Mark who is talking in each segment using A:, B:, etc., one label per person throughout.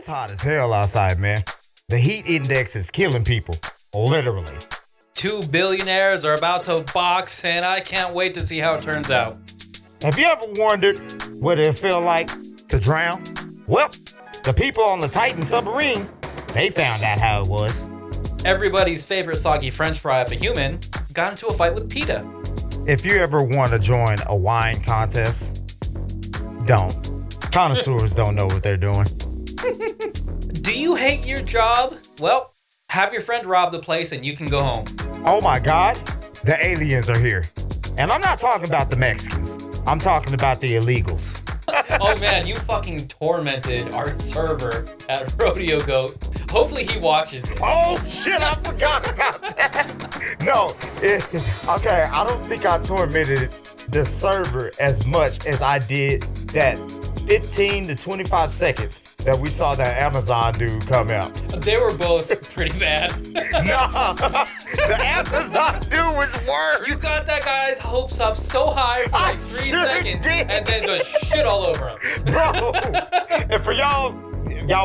A: It's hot as hell outside, man. The heat index is killing people. Literally.
B: 2 billionaires are about to box, and I can't wait to see how it turns out.
A: Have you ever wondered what it felt like to drown? Well, the people on the Titan submarine, they found out how it was.
B: Everybody's favorite soggy french fry of a human got into a fight with Peta.
A: If you ever want to join a wine contest, don't. Connoisseurs don't know what they're doing.
B: Do you hate your job? Well, have your friend rob the place and you can go home.
A: Oh my God, the aliens are here. And I'm not talking about the Mexicans. I'm talking about the illegals.
B: Oh man, you fucking tormented our server at Rodeo Goat. Hopefully he watches this.
A: Oh shit, I forgot about that. No, okay, I don't think I tormented the server as much as I did that 15 to 25 seconds that we saw that Amazon dude come out.
B: They were both pretty bad.
A: No, the Amazon dude was worse.
B: You got that guy's hopes up so high for like 3 seconds
A: did.
B: and then just shit all over him.
A: Bro, and for y'all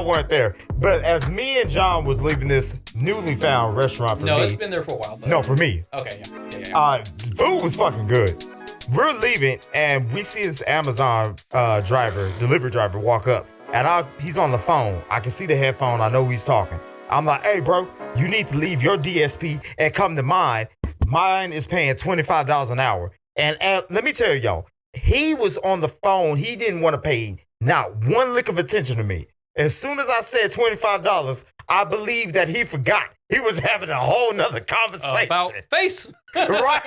A: weren't there, but as me and John was leaving this newly found restaurant for me.
B: No, it's been there for a while. But...
A: No, for me.
B: Okay, yeah.
A: The food was fucking good. We're leaving, and we see this Amazon delivery driver walk up, and he's on the phone. I can see the headphone. I know he's talking. I'm like, hey, bro, you need to leave your DSP and come to mine. Mine is paying $25 an hour. And let me tell y'all, he was on the phone. He didn't want to pay not one lick of attention to me. As soon as I said $25, I believe that he forgot. He was having a whole nother conversation.
B: About face.
A: Right?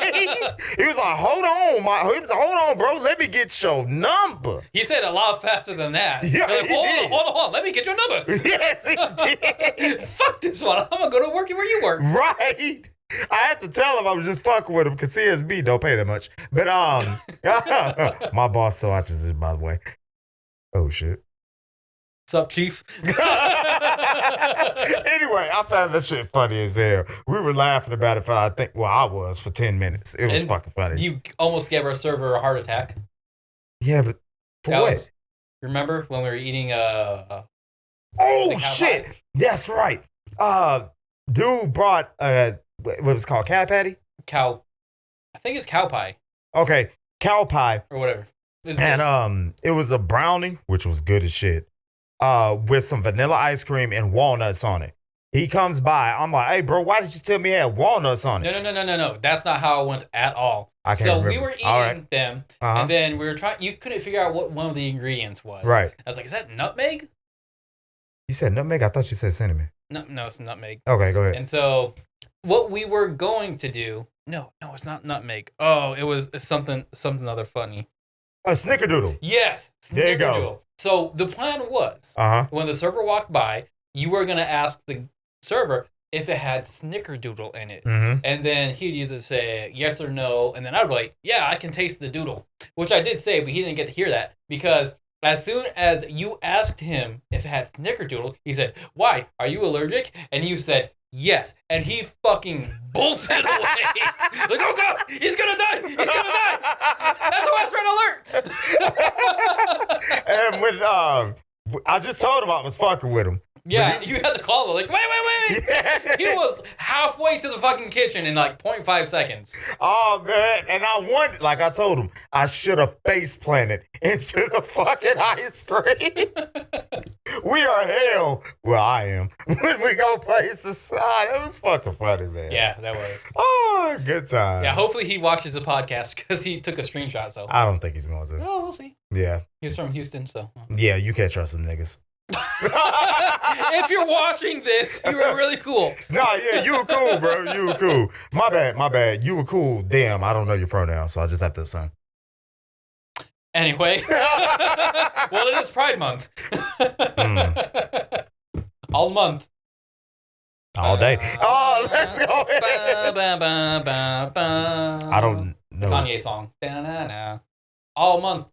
A: He was like, hold on, bro. Let me get your number.
B: He said a lot faster than that.
A: Yeah,
B: like,
A: he did.
B: Hold on. Let me get your number.
A: Yes, he did.
B: Fuck this one. I'm going to go to work where you work.
A: Right. I had to tell him I was just fucking with him because CSB don't pay that much. But my boss still watches it, by the way. Oh, shit.
B: What's up, Chief?
A: Anyway, I found that shit funny as hell. We were laughing about it I was for 10 minutes. It was fucking funny.
B: You almost gave our server a heart attack.
A: Yeah, but for what?
B: Remember when we were eating
A: oh, shit. Pie? That's right. Dude brought what was it called? Cow patty?
B: I think it's cow pie.
A: Okay, cow pie.
B: Or whatever.
A: And it was a brownie, which was good as shit. With some vanilla ice cream and walnuts on it. He comes by. I'm like, hey, bro, why did you tell me it had walnuts on it?
B: No. That's not how it went at all.
A: I can't remember.
B: We were eating them, and then we were trying. You couldn't figure out what one of the ingredients was.
A: Right.
B: I was like, is that nutmeg?
A: You said nutmeg? I thought you said cinnamon.
B: No, it's nutmeg.
A: Okay, go ahead.
B: And so what we were going to do, no, it's not nutmeg. Oh, it was something other funny.
A: A snickerdoodle.
B: Yes.
A: There you go.
B: So the plan was, when the server walked by, you were going to ask the server if it had snickerdoodle in it.
A: Mm-hmm.
B: And then he'd either say yes or no. And then I'd be like, yeah, I can taste the doodle. Which I did say, but he didn't get to hear that. Because as soon as you asked him if it had snickerdoodle, he said, why? Are you allergic? And you said, yes. And he fucking bolted away. Like, oh God, he's going to die. He's going to die. SOS red alert.
A: And when I just told him I was fucking with him.
B: Yeah, you had to call him like, wait.
A: Yeah.
B: He was halfway to the fucking kitchen in like 0.5 seconds.
A: Oh, man. And I wondered, like I told him, I should have face planted into the fucking ice cream. We are hell. Well, I am. When we go places. It was fucking funny, man.
B: Yeah, that was.
A: Oh, good time.
B: Yeah, hopefully he watches the podcast because he took a screenshot, so.
A: I don't think he's going to.
B: Oh, we'll see.
A: Yeah.
B: He's from Houston, so.
A: Yeah, you can't trust them niggas.
B: If you're watching this, you were really cool.
A: Nah, yeah, you were cool, bro. You were cool. My bad. You were cool. Damn, I don't know your pronouns, so I just have to assume.
B: Anyway. Well, it is Pride Month. All month.
A: All day. Oh, let's go. I don't know.
B: Kanye song. All month.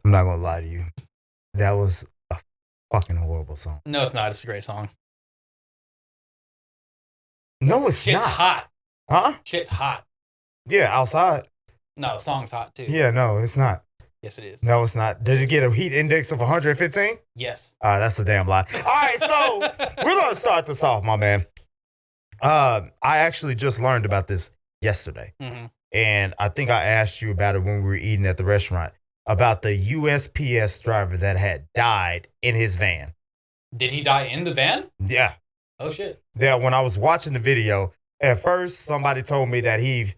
A: I'm not going to lie to you. That was a fucking horrible song.
B: No, it's not. It's a great song.
A: No, it's
B: Shit's
A: not.
B: hot.
A: Huh?
B: Shit's hot.
A: Yeah, outside.
B: No, the song's hot too.
A: Yeah, no, it's not.
B: Yes, it is.
A: No, it's not. Does it get a heat index of 115?
B: Yes.
A: That's a damn lie. All right, so we're going to start this off, my man. I actually just learned about this yesterday.
B: Mm-hmm.
A: And I think I asked you about it when we were eating at the restaurant, about the USPS driver that had died in his van.
B: Did he die in the van?
A: Yeah.
B: Oh, shit.
A: Yeah, when I was watching the video, at first somebody told me that he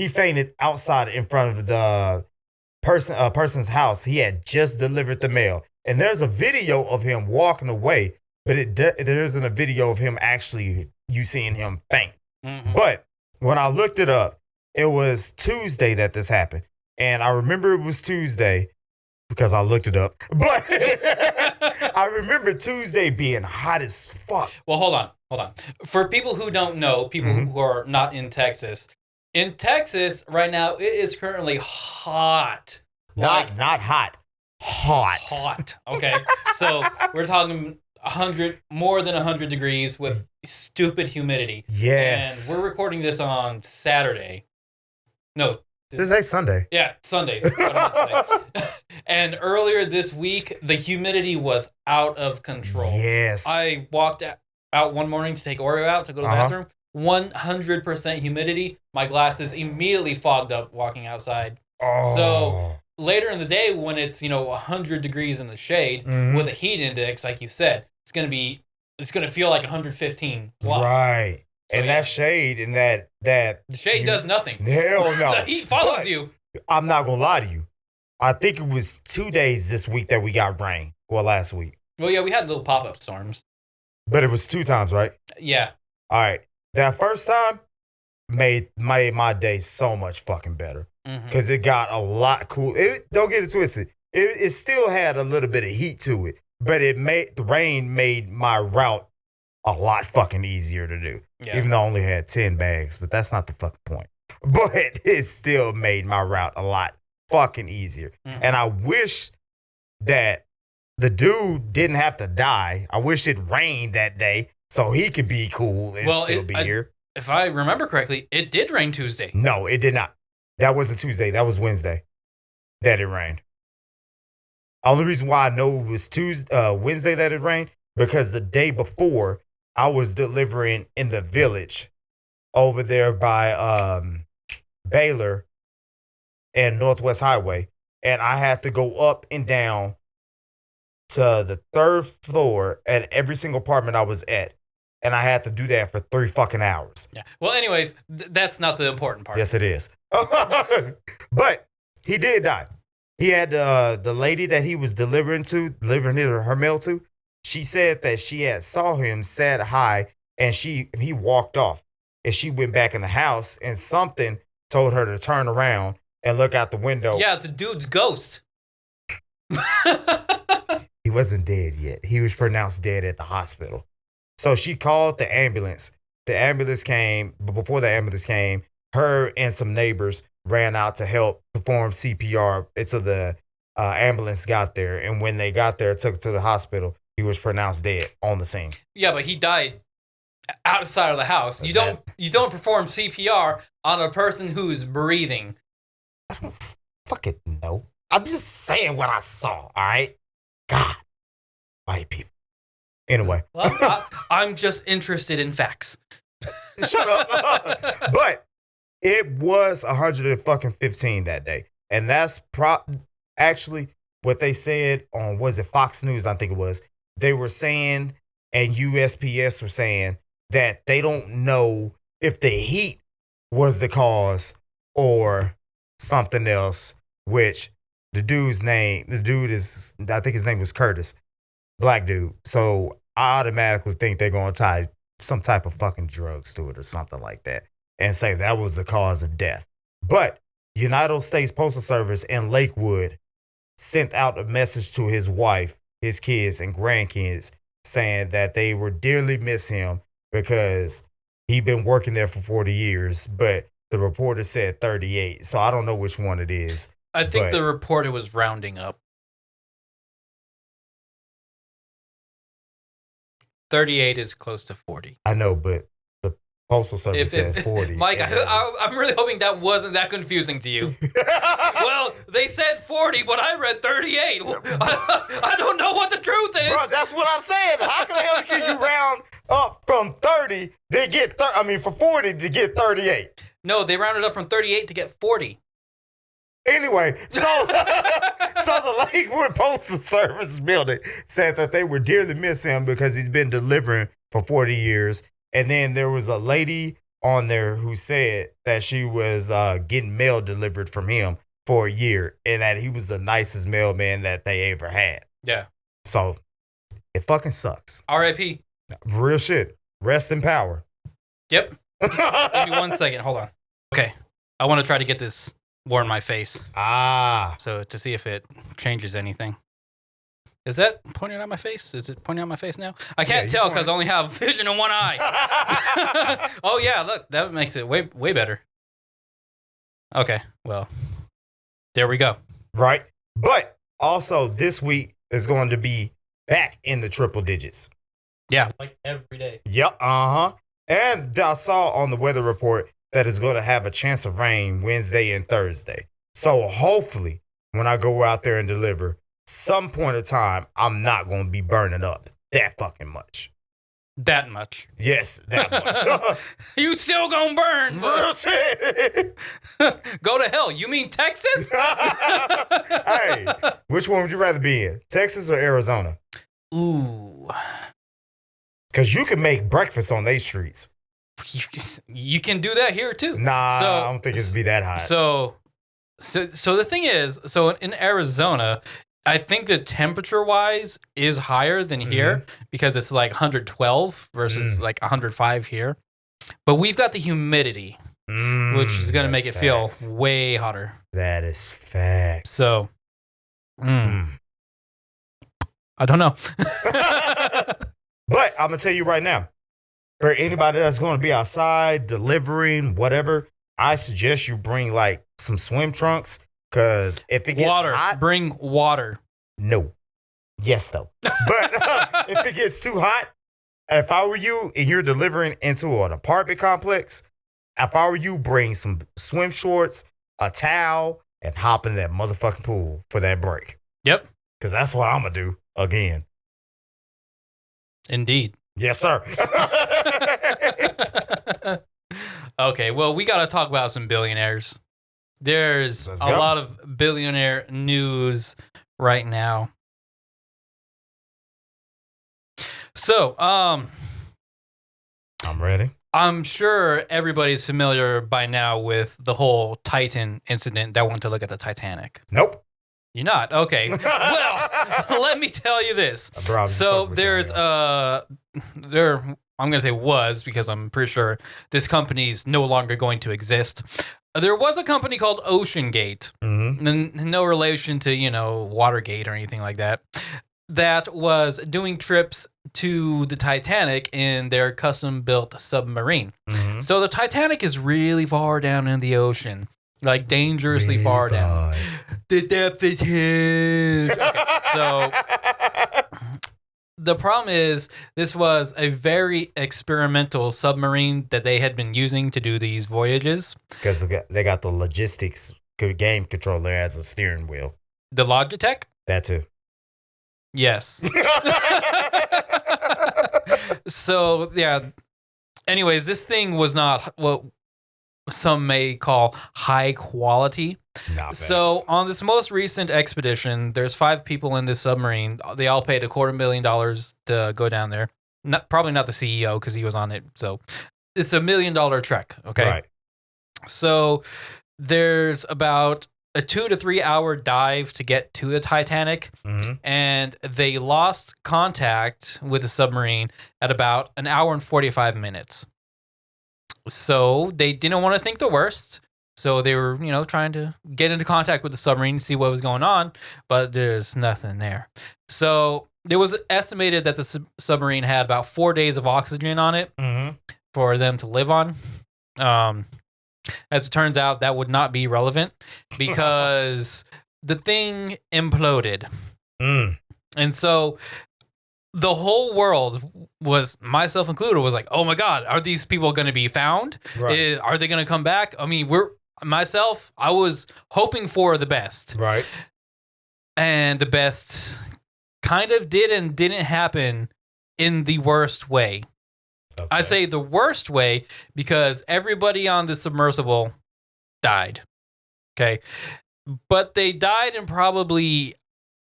A: fainted outside in front of the person's house. He had just delivered the mail. And there's a video of him walking away, but there isn't a video of him actually, you seeing him faint.
B: Mm-hmm.
A: But when I looked it up, it was Tuesday that this happened. And I remember it was Tuesday because I looked it up. But I remember Tuesday being hot as fuck.
B: Well, hold on. For people who don't know, people who are not in Texas right now, it is currently hot.
A: Not hot. Hot.
B: Hot. Okay. So we're talking more than 100 degrees with stupid humidity.
A: Yes.
B: And we're recording this on Saturday. No.
A: Today's Sunday.
B: Yeah, Sundays. What I meant to say. And earlier this week, the humidity was out of control.
A: Yes.
B: I walked out one morning to take Oreo out to go to the bathroom. 100% humidity. My glasses immediately fogged up walking outside.
A: Oh.
B: So later in the day, when it's 100 degrees in the shade with a heat index, like you said, it's gonna feel like 115 plus.
A: Right.
B: So,
A: and that shade and that
B: the shade does nothing.
A: Hell no.
B: The heat follows you.
A: I'm not gonna lie to you. I think it was 2 days this week that we got rain. Well, last week.
B: Well, yeah, we had little pop-up storms.
A: But it was 2 times, right?
B: Yeah.
A: All right. That first time made my day so much fucking better. Because it got a lot cool. Don't get it twisted. It still had a little bit of heat to it. But the rain made my route a lot fucking easier to do.
B: Yeah.
A: Even though I only had 10 bags. But that's not the fucking point. But it still made my route a lot fucking easier. And I wish that the dude didn't have to die. I wish it rained that day so he could be cool and still be here.
B: If I remember correctly, it did rain Tuesday.
A: No, it did not. That wasn't Tuesday. That was Wednesday that it rained. Only reason why I know it was Wednesday that it rained, because the day before I was delivering in the village over there by Baylor and Northwest Highway. And I had to go up and down to the 3rd floor at every single apartment I was at. And I had to do that for 3 fucking hours.
B: Yeah. Well, anyways, that's not the important part.
A: Yes, it is. But he did die. He had the lady that he was delivering her mail to. She said that she had saw him, said hi, and he walked off. And she went back in the house, and something told her to turn around and look out the window.
B: Yeah, it's a dude's ghost.
A: He wasn't dead yet. He was pronounced dead at the hospital. So she called the ambulance. The ambulance came, but before the ambulance came, her and some neighbors ran out to help perform CPR until the ambulance got there. And when they got there, took to the hospital, he was pronounced dead on the scene.
B: Yeah, but he died outside of the house. You don't perform CPR on a person who's breathing.
A: I don't fucking know. I'm just saying what I saw, all right? God, white people. Anyway.
B: Well, I'm just interested in facts.
A: Shut up. But it was 115 that day. And that's actually what they said on, was it Fox News? I think it was. They were saying, and USPS were saying, that they don't know if the heat was the cause or something else, which I think his name was Curtis. Black dude. So I automatically think they're going to tie some type of fucking drugs to it or something like that and say that was the cause of death. But United States Postal Service in Lakewood sent out a message to his wife, his kids, and grandkids saying that they would dearly miss him because he'd been working there for 40 years, but the reporter said 38. So I don't know which one it is.
B: I think the reporter was rounding up. 38 is close to 40.
A: I know, but Postal Service said 40.
B: Mike, I'm really hoping that wasn't that confusing to you. Well, they said 40, but I read 38. I don't know what the truth is.
A: Bro, that's what I'm saying. How the hell can you round up from 30 to get from 40 to get 38?
B: No, they rounded up from 38 to get 40.
A: Anyway, so the Lakewood Postal Service building said that they would dearly miss him because he's been delivering for 40 years. And then there was a lady on there who said that she was getting mail delivered from him for a year and that he was the nicest mailman that they ever had.
B: Yeah.
A: So it fucking sucks.
B: R.I.P.
A: Real shit. Rest in power.
B: Yep. Give me 1 second. Hold on. Okay. I want to try to get this more in my face. So to see if it changes anything. Is that pointing at my face? Is it pointing at my face now? I can't tell because I only have vision in one eye. Oh, yeah. Look, that makes it way, way better. Okay. Well, there we go.
A: Right. But also this week is going to be back in the triple digits.
B: Yeah. Like every day.
A: Yep. Uh-huh. And I saw on the weather report that it's going to have a chance of rain Wednesday and Thursday. So hopefully when I go out there and deliver, some point of time, I'm not going to be burning up that fucking much.
B: That much.
A: Yes, that much.
B: You still gonna burn.
A: Real shit.
B: Go to hell. You mean Texas?
A: Hey, which one would you rather be in? Texas or Arizona?
B: Ooh.
A: Because you can make breakfast on these streets.
B: You can do that here too.
A: Nah, I don't think it'd be that hot.
B: So the thing is, in Arizona, I think the temperature-wise is higher than here because it's like 112 versus like 105 here. But we've got the humidity, which is going to make it feel way hotter.
A: That is facts.
B: So, I don't know.
A: But I'm going to tell you right now, for anybody that's going to be outside, delivering, whatever, I suggest you bring like some swim trunks. Because if it gets hot...
B: Bring water.
A: No. Yes, though. But if it gets too hot, if I were you and you're delivering into an apartment complex, if I were you, bring some swim shorts, a towel, and hop in that motherfucking pool for that break.
B: Yep.
A: Because that's what I'm going to do again.
B: Indeed.
A: Yes, sir.
B: Okay, well, we got to talk about some billionaires. There's a lot of billionaire news right now. So,
A: I'm ready.
B: I'm sure everybody's familiar by now with the whole Titan incident that went to look at the Titanic.
A: Nope.
B: You're not? Okay. Well, let me tell you this. So there's I'm going to say was because I'm pretty sure this company's no longer going to exist. There was a company called OceanGate, no relation to, Watergate or anything like that, that was doing trips to the Titanic in their custom-built submarine. So the Titanic is really far down in the ocean, like dangerously far down. The depth is huge. Okay, so the problem is this was a very experimental submarine that they had been using to do these voyages.
A: Because they got the logistics game controller as a steering wheel.
B: The Logitech?
A: That too.
B: Yes. So, yeah. Anyways, this thing was not what some may call high quality. So on this most recent expedition, there's 5 people in this submarine. They all paid $250,000 to go down there. Probably not the CEO because he was on it. So it's $1 million trek. Okay.
A: Right.
B: So there's about a 2 to 3 hour dive to get to the Titanic, and they lost contact with the submarine at about 1 hour and 45 minutes. So they didn't want to think the worst. So they were, trying to get into contact with the submarine, see what was going on, but there's nothing there. So it was estimated that the submarine had about 4 days of oxygen on it for them to live on. As it turns out, that would not be relevant because the thing imploded. And so the whole world was, myself included, was like, oh my God, are these people going to be found?
A: Right.
B: Are they going to come back? I mean, I was hoping for the best.
A: Right.
B: And the best kind of did and didn't happen in the worst way. Okay. I say the worst way because everybody on the submersible died. Okay. But they died in probably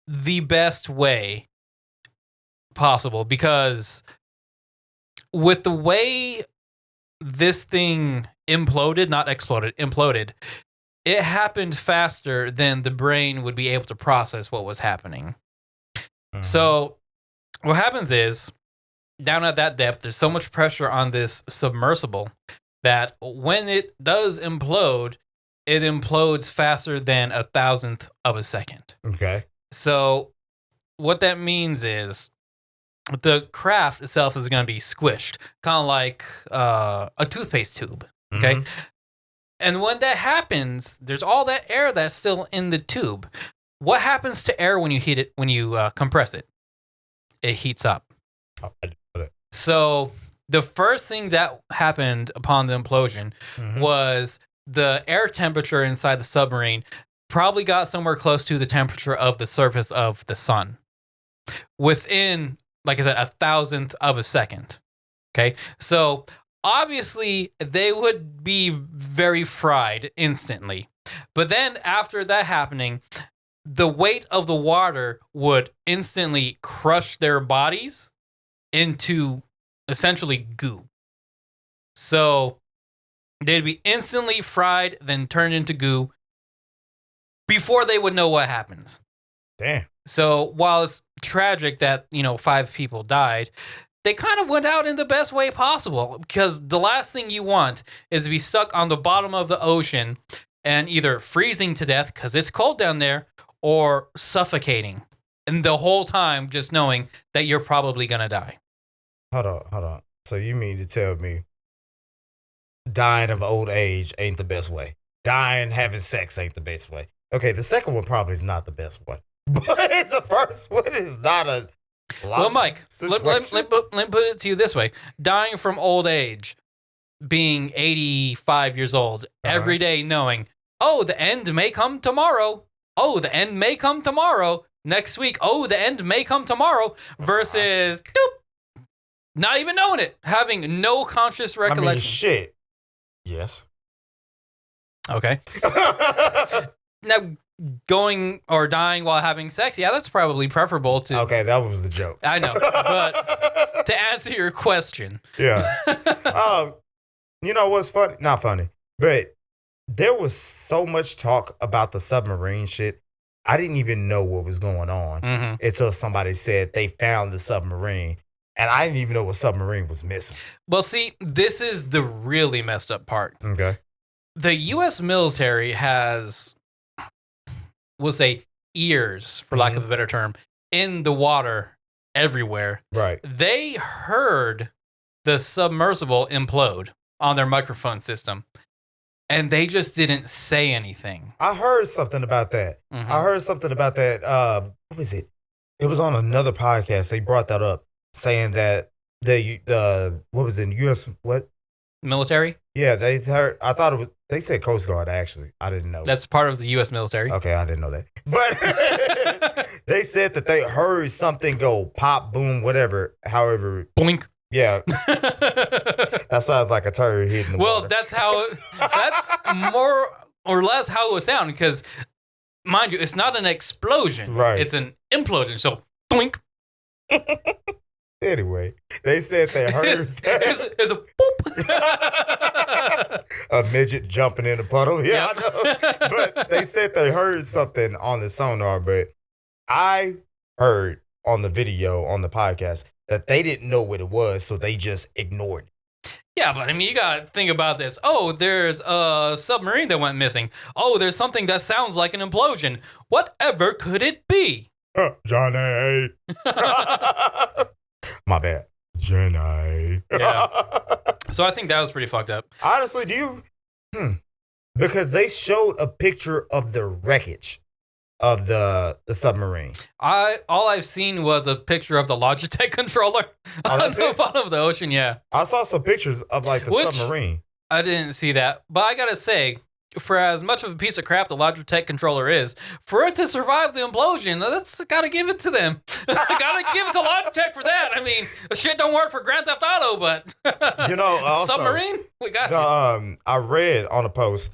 B: the best way possible, because with the way this thing imploded, not exploded, imploded, it happened faster than the brain would be able to process what was happening. Mm-hmm. So what happens is, down at that depth, there's so much pressure on this submersible that when it does implode, it implodes faster than 1,000th of a second.
A: Okay.
B: So what that means is the craft itself is going to be squished, kind of like a toothpaste tube. Okay. Mm-hmm. And when that happens, there's all that air that's still in the tube. What happens to air when you heat it, when you compress it? It heats up. Oh, I know that. So the first thing that happened upon the implosion was the air temperature inside the submarine probably got somewhere close to the temperature of the surface of the sun within, like I said, 1,000th of a second. Okay. So obviously they would be very fried instantly. But then after that happening, the weight of the water would instantly crush their bodies into essentially goo. So they'd be instantly fried, then turned into goo before they would know what happens.
A: Damn.
B: So while it's tragic that, 5 people died, they kind of went out in the best way possible, because the last thing you want is to be stuck on the bottom of the ocean and either freezing to death because it's cold down there, or suffocating. And the whole time just knowing that you're probably going to die.
A: Hold on. So you mean to tell me dying of old age ain't the best way? Dying having sex ain't the best way? Okay, the second one probably is not the best one. But the first one is not a...
B: Well, Mike, let me put it to you this way. Dying from old age, being 85 years old, every day knowing, oh, the end may come tomorrow. Oh, the end may come tomorrow. Next week, oh, the end may come tomorrow. Versus, not even knowing it. Having no conscious recollection. I mean,
A: shit. Yes.
B: Okay. Now, going or dying while having sex, yeah, that's probably preferable to...
A: Okay, that was the joke.
B: I know, but to answer your question...
A: Yeah. You know what's funny? Not funny, but there was so much talk about the submarine shit. I didn't even know what was going on until somebody said they found the submarine, and I didn't even know what submarine was missing.
B: Well, see, this is the really messed up part.
A: Okay.
B: The U.S. military has... we'll say ears, for lack of a better term, in the water everywhere.
A: Right.
B: They heard the submersible implode on their microphone system, and they just didn't say anything.
A: I heard something about that. What was it? It was on another podcast. They brought that up, saying that what was it, U.S. what?
B: Military?
A: Yeah, they heard. I thought it was. They said Coast Guard, actually. I didn't know.
B: That's part of the U.S. military.
A: Okay, I didn't know that. But they said that they heard something go pop, boom, whatever, however.
B: Boink.
A: Yeah. That sounds like a turd hitting the water.
B: That's more or less how it would sound, because, mind you, it's not an explosion.
A: Right.
B: It's an implosion. So, boink.
A: Anyway, they said they heard that.
B: It's a boop.
A: A midget jumping in a puddle. Yeah, yep. I know. But they said they heard something on the sonar, but I heard on the video, on the podcast, that they didn't know what it was, so they just ignored it.
B: Yeah, but I mean, you got to think about this. Oh, there's a submarine that went missing. Oh, there's something that sounds like an implosion. Whatever could it be?
A: Johnny. My bad. Jenny.
B: Yeah. So I think that was pretty fucked up.
A: Honestly, do you? Because they showed a picture of the wreckage of the submarine.
B: All I've seen was a picture of the Logitech controller on the bottom of the ocean. Yeah,
A: I saw some pictures of like the submarine.
B: I didn't see that, but I gotta say, for as much of a piece of crap the Logitech controller is, for it to survive the implosion, that's gotta give it to them. Gotta give it to Logitech for that. I mean, shit don't work for Grand Theft Auto, but
A: also,
B: submarine, we got you.
A: I read on a post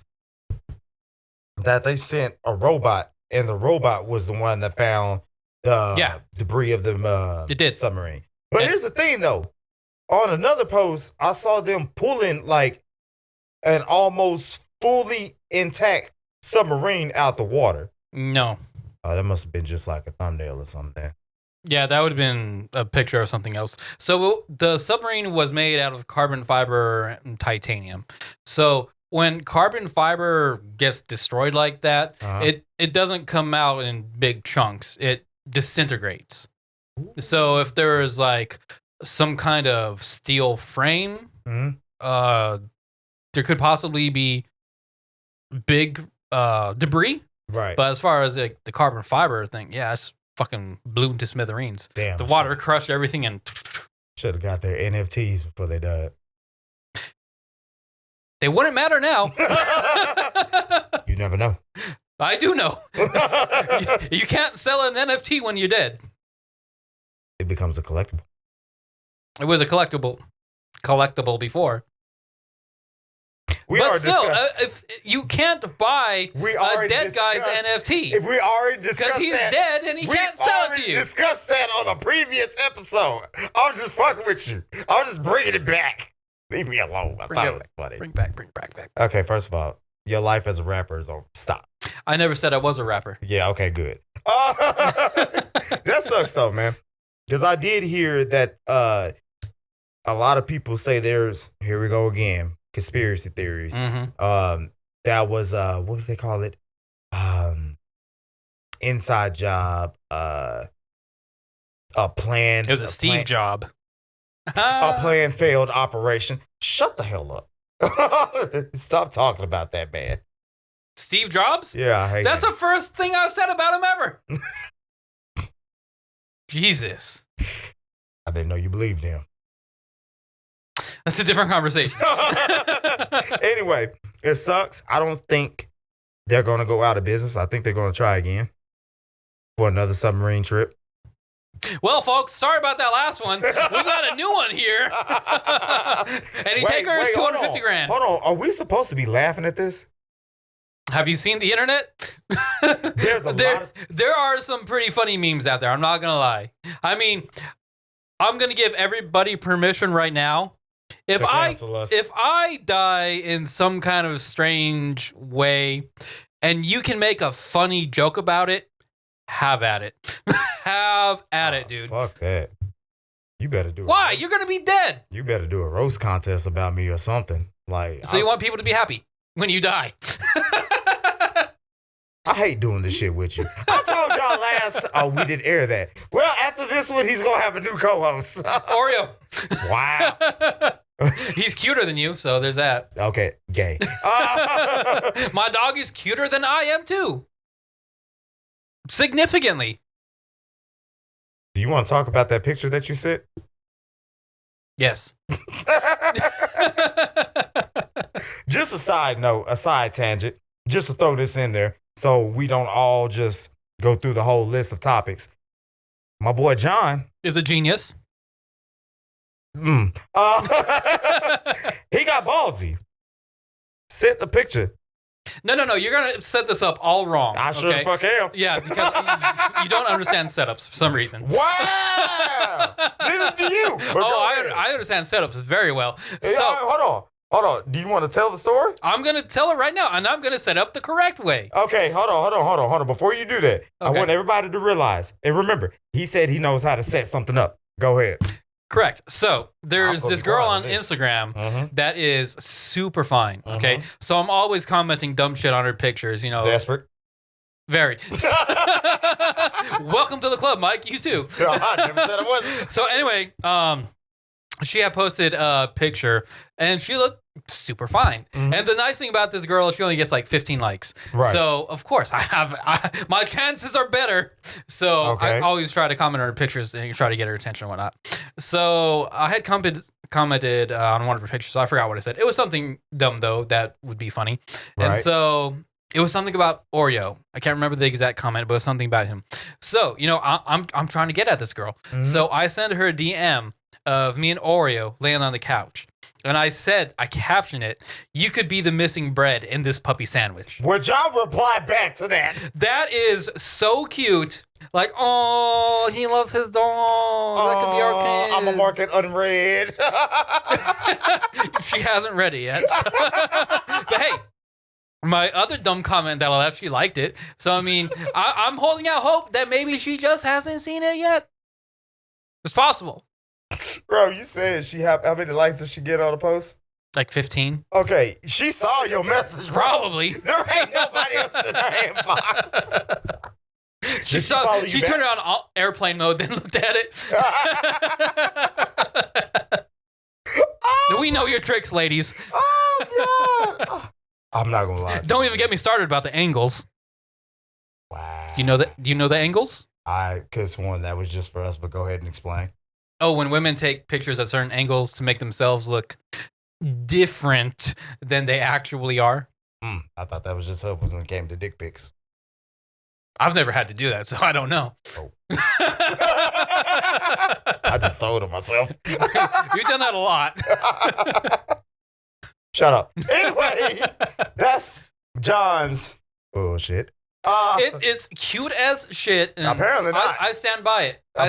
A: that they sent a robot, and the robot was the one that found the debris of the submarine. But here's the thing, though. On another post, I saw them pulling like an almost fully intact submarine out the water.
B: No.
A: That must have been just like a thumbnail or something.
B: Yeah, that would have been a picture of something else. So the submarine was made out of carbon fiber and titanium. So when carbon fiber gets destroyed like that, it doesn't come out in big chunks. It disintegrates. Ooh. So if there's like some kind of steel frame, there could possibly be big debris.
A: Right.
B: But as far as like the carbon fiber thing, yeah, it's fucking blew into smithereens.
A: Damn.
B: The water crushed everything and
A: should have got their NFTs before they died.
B: They wouldn't matter now.
A: You never know.
B: I do know. You can't sell an NFT when you're dead.
A: It becomes a collectible.
B: It was a collectible before.
A: But
B: still, if you can't buy a dead guy's NFT.
A: If we already discussed
B: because he's dead and he can't sell it to you.
A: We discussed that on a previous episode. I was just fucking with you. I was just bringing it back. Leave me alone. I thought it was funny.
B: Bring back.
A: Okay, first of all, your life as a rapper is over. Stop.
B: I never said I was a rapper.
A: Yeah, okay, good. That sucks though, man. Because I did hear that a lot of people say there's, here we go again, conspiracy theories.
B: Mm-hmm.
A: That was, what do they call it? Inside job, a plan.
B: It was a Steve job.
A: A planned failed operation. Shut the hell up. Stop talking about that, man.
B: Steve Jobs?
A: Yeah, I hate
B: That's
A: him.
B: the first thing I've said about him ever. Jesus.
A: I didn't know you believed him.
B: That's a different conversation.
A: Anyway, it sucks. I don't think they're going to go out of business. I think they're going to try again for another submarine trip.
B: Well, folks, sorry about that last one. We got a new one here. Any takers? 250 grand.
A: Hold on. Are we supposed to be laughing at this?
B: Have you seen the internet? There are some pretty funny memes out there. I'm not going to lie. I mean, I'm going to give everybody permission right now. If I die in some kind of strange way and you can make a funny joke about it, have at it. Have at it, dude.
A: Fuck that. You better do it.
B: Why? You're going to be dead.
A: You better do a roast contest about me or something.
B: So you want people to be happy when you die.
A: I hate doing this shit with you. I told y'all we did air that. Well, after this one, he's going to have a new co-host.
B: Oreo.
A: Wow.
B: He's cuter than you, so there's that.
A: Okay, gay.
B: My dog is cuter than I am, too. Significantly.
A: Do you want to talk about that picture that you sent?
B: Yes.
A: Just a side note, a side tangent, just to throw this in there so we don't all just go through the whole list of topics. My boy John
B: is a genius.
A: He got ballsy. Sent the picture.
B: No. You're going to set this up all wrong.
A: I sure the fuck am.
B: Yeah, because you don't understand setups for some reason.
A: Wow! Neither do you.
B: I understand setups very well.
A: Hey,
B: so
A: hold on. Do you want to tell the story?
B: I'm going to tell it right now, and I'm going to set up the correct way.
A: Okay, hold on. Before you do that, I want everybody to realize, and remember, he said he knows how to set something up. Go ahead.
B: Correct. So there's this girl on Instagram that is super fine. Okay. So I'm always commenting dumb shit on her pictures, you know.
A: Desperate.
B: Very. Welcome to the club, Mike. You too.
A: I never said I wasn't.
B: So anyway, she had posted a picture and she looked super fine.
A: Mhm.
B: And the nice thing about this girl is she only gets like 15 likes.
A: Right.
B: So of course my chances are better. So
A: Okay.
B: I always try to comment on her pictures and try to get her attention and whatnot. So I had commented on one of her pictures. So I forgot what I said. It was something dumb though that would be funny. And
A: Right.
B: so it was something about Oreo. I can't remember the exact comment, but it was something about him. So I'm trying to get at this girl.
A: Mhm.
B: So I sent her a DM of me and Oreo laying on the couch. And I captioned it, "You could be the missing bread in this puppy sandwich."
A: Would y'all reply back to that?
B: That is so cute. Like, oh, he loves his dog. That could be our kids.
A: I'm gonna mark it unread.
B: She hasn't read it yet. So. But hey, my other dumb comment that I left, she liked it. So, I mean, I'm holding out hope that maybe she just hasn't seen it yet. It's possible.
A: Bro, you said how many likes did she get on the post?
B: Like 15?
A: Okay, she saw your message, bro.
B: Probably.
A: There ain't nobody else in her inbox. Did she follow you
B: She
A: back?
B: turned it on airplane mode, then looked at it. We know your tricks, ladies.
A: Oh, God. Oh, I'm not going to lie.
B: Don't even get me started about the angles.
A: Wow.
B: Do you know the angles?
A: I could have sworn that was just for us, but go ahead and explain.
B: Oh, when women take pictures at certain angles to make themselves look different than they actually are.
A: I thought that was just up when it came to dick pics.
B: I've never had to do that, so I don't know.
A: Oh. I just told it myself.
B: You've done that a lot.
A: Shut up. Anyway, that's John's bullshit.
B: It is cute as shit. And
A: Apparently not.
B: I stand by it. I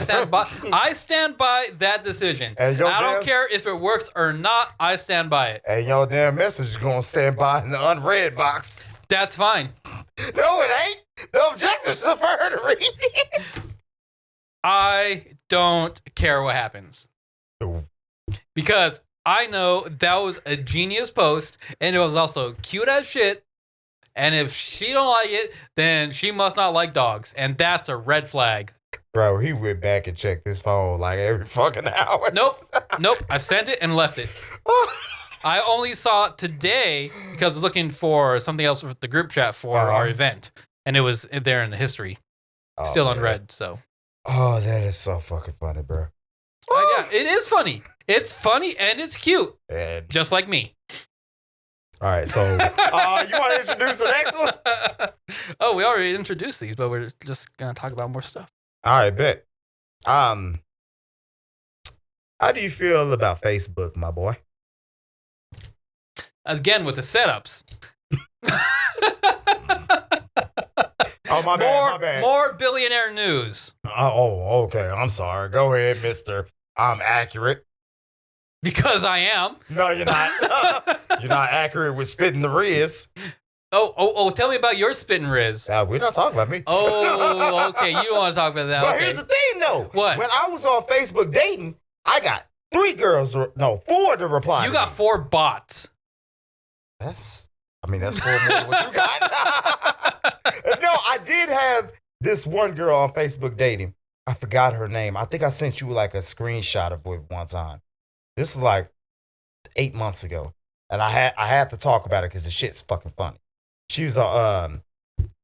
B: stand by that decision.
A: And
B: I don't care if it works or not. I stand by it.
A: And your damn message is going to stand by in the unread box.
B: That's fine.
A: No, it ain't. The objectives for her to read it.
B: I don't care what happens.
A: Ooh.
B: Because I know that was a genius post and it was also cute as shit. And if she don't like it, then she must not like dogs. And that's a red flag.
A: Bro, he went back and checked his phone like every fucking hour.
B: Nope. I sent it and left it. I only saw it today because I was looking for something else with the group chat for our event. And it was there in the history. Still unread, so.
A: Oh, that is so fucking funny, bro.
B: Yeah, it is funny. It's funny and it's cute.
A: And,
B: Just like me.
A: all right, so you want to introduce the next one?
B: Oh, we already introduced these, but we're just going to talk about more stuff.
A: All right, bet. How do you feel about Facebook, my boy?
B: Again, with the setups.
A: Oh, my bad.
B: More billionaire news.
A: Oh, okay. I'm sorry. Go ahead, mister. I'm accurate.
B: Because I am.
A: No, you're not. You're not accurate with spitting the riz.
B: Oh, tell me about your spitting riz.
A: We're not talking about me.
B: Oh, okay. You don't want to talk about that.
A: But
B: Okay.
A: here's the thing, though.
B: What?
A: When I was on Facebook dating, I got 4 to reply.
B: You
A: to
B: got
A: me.
B: 4 bots.
A: That's 4 more than what you got. No, I did have this one girl on Facebook dating. I forgot her name. I think I sent you like a screenshot of it one time. This is like 8 months ago. And I had to talk about it because the shit's fucking funny. She was a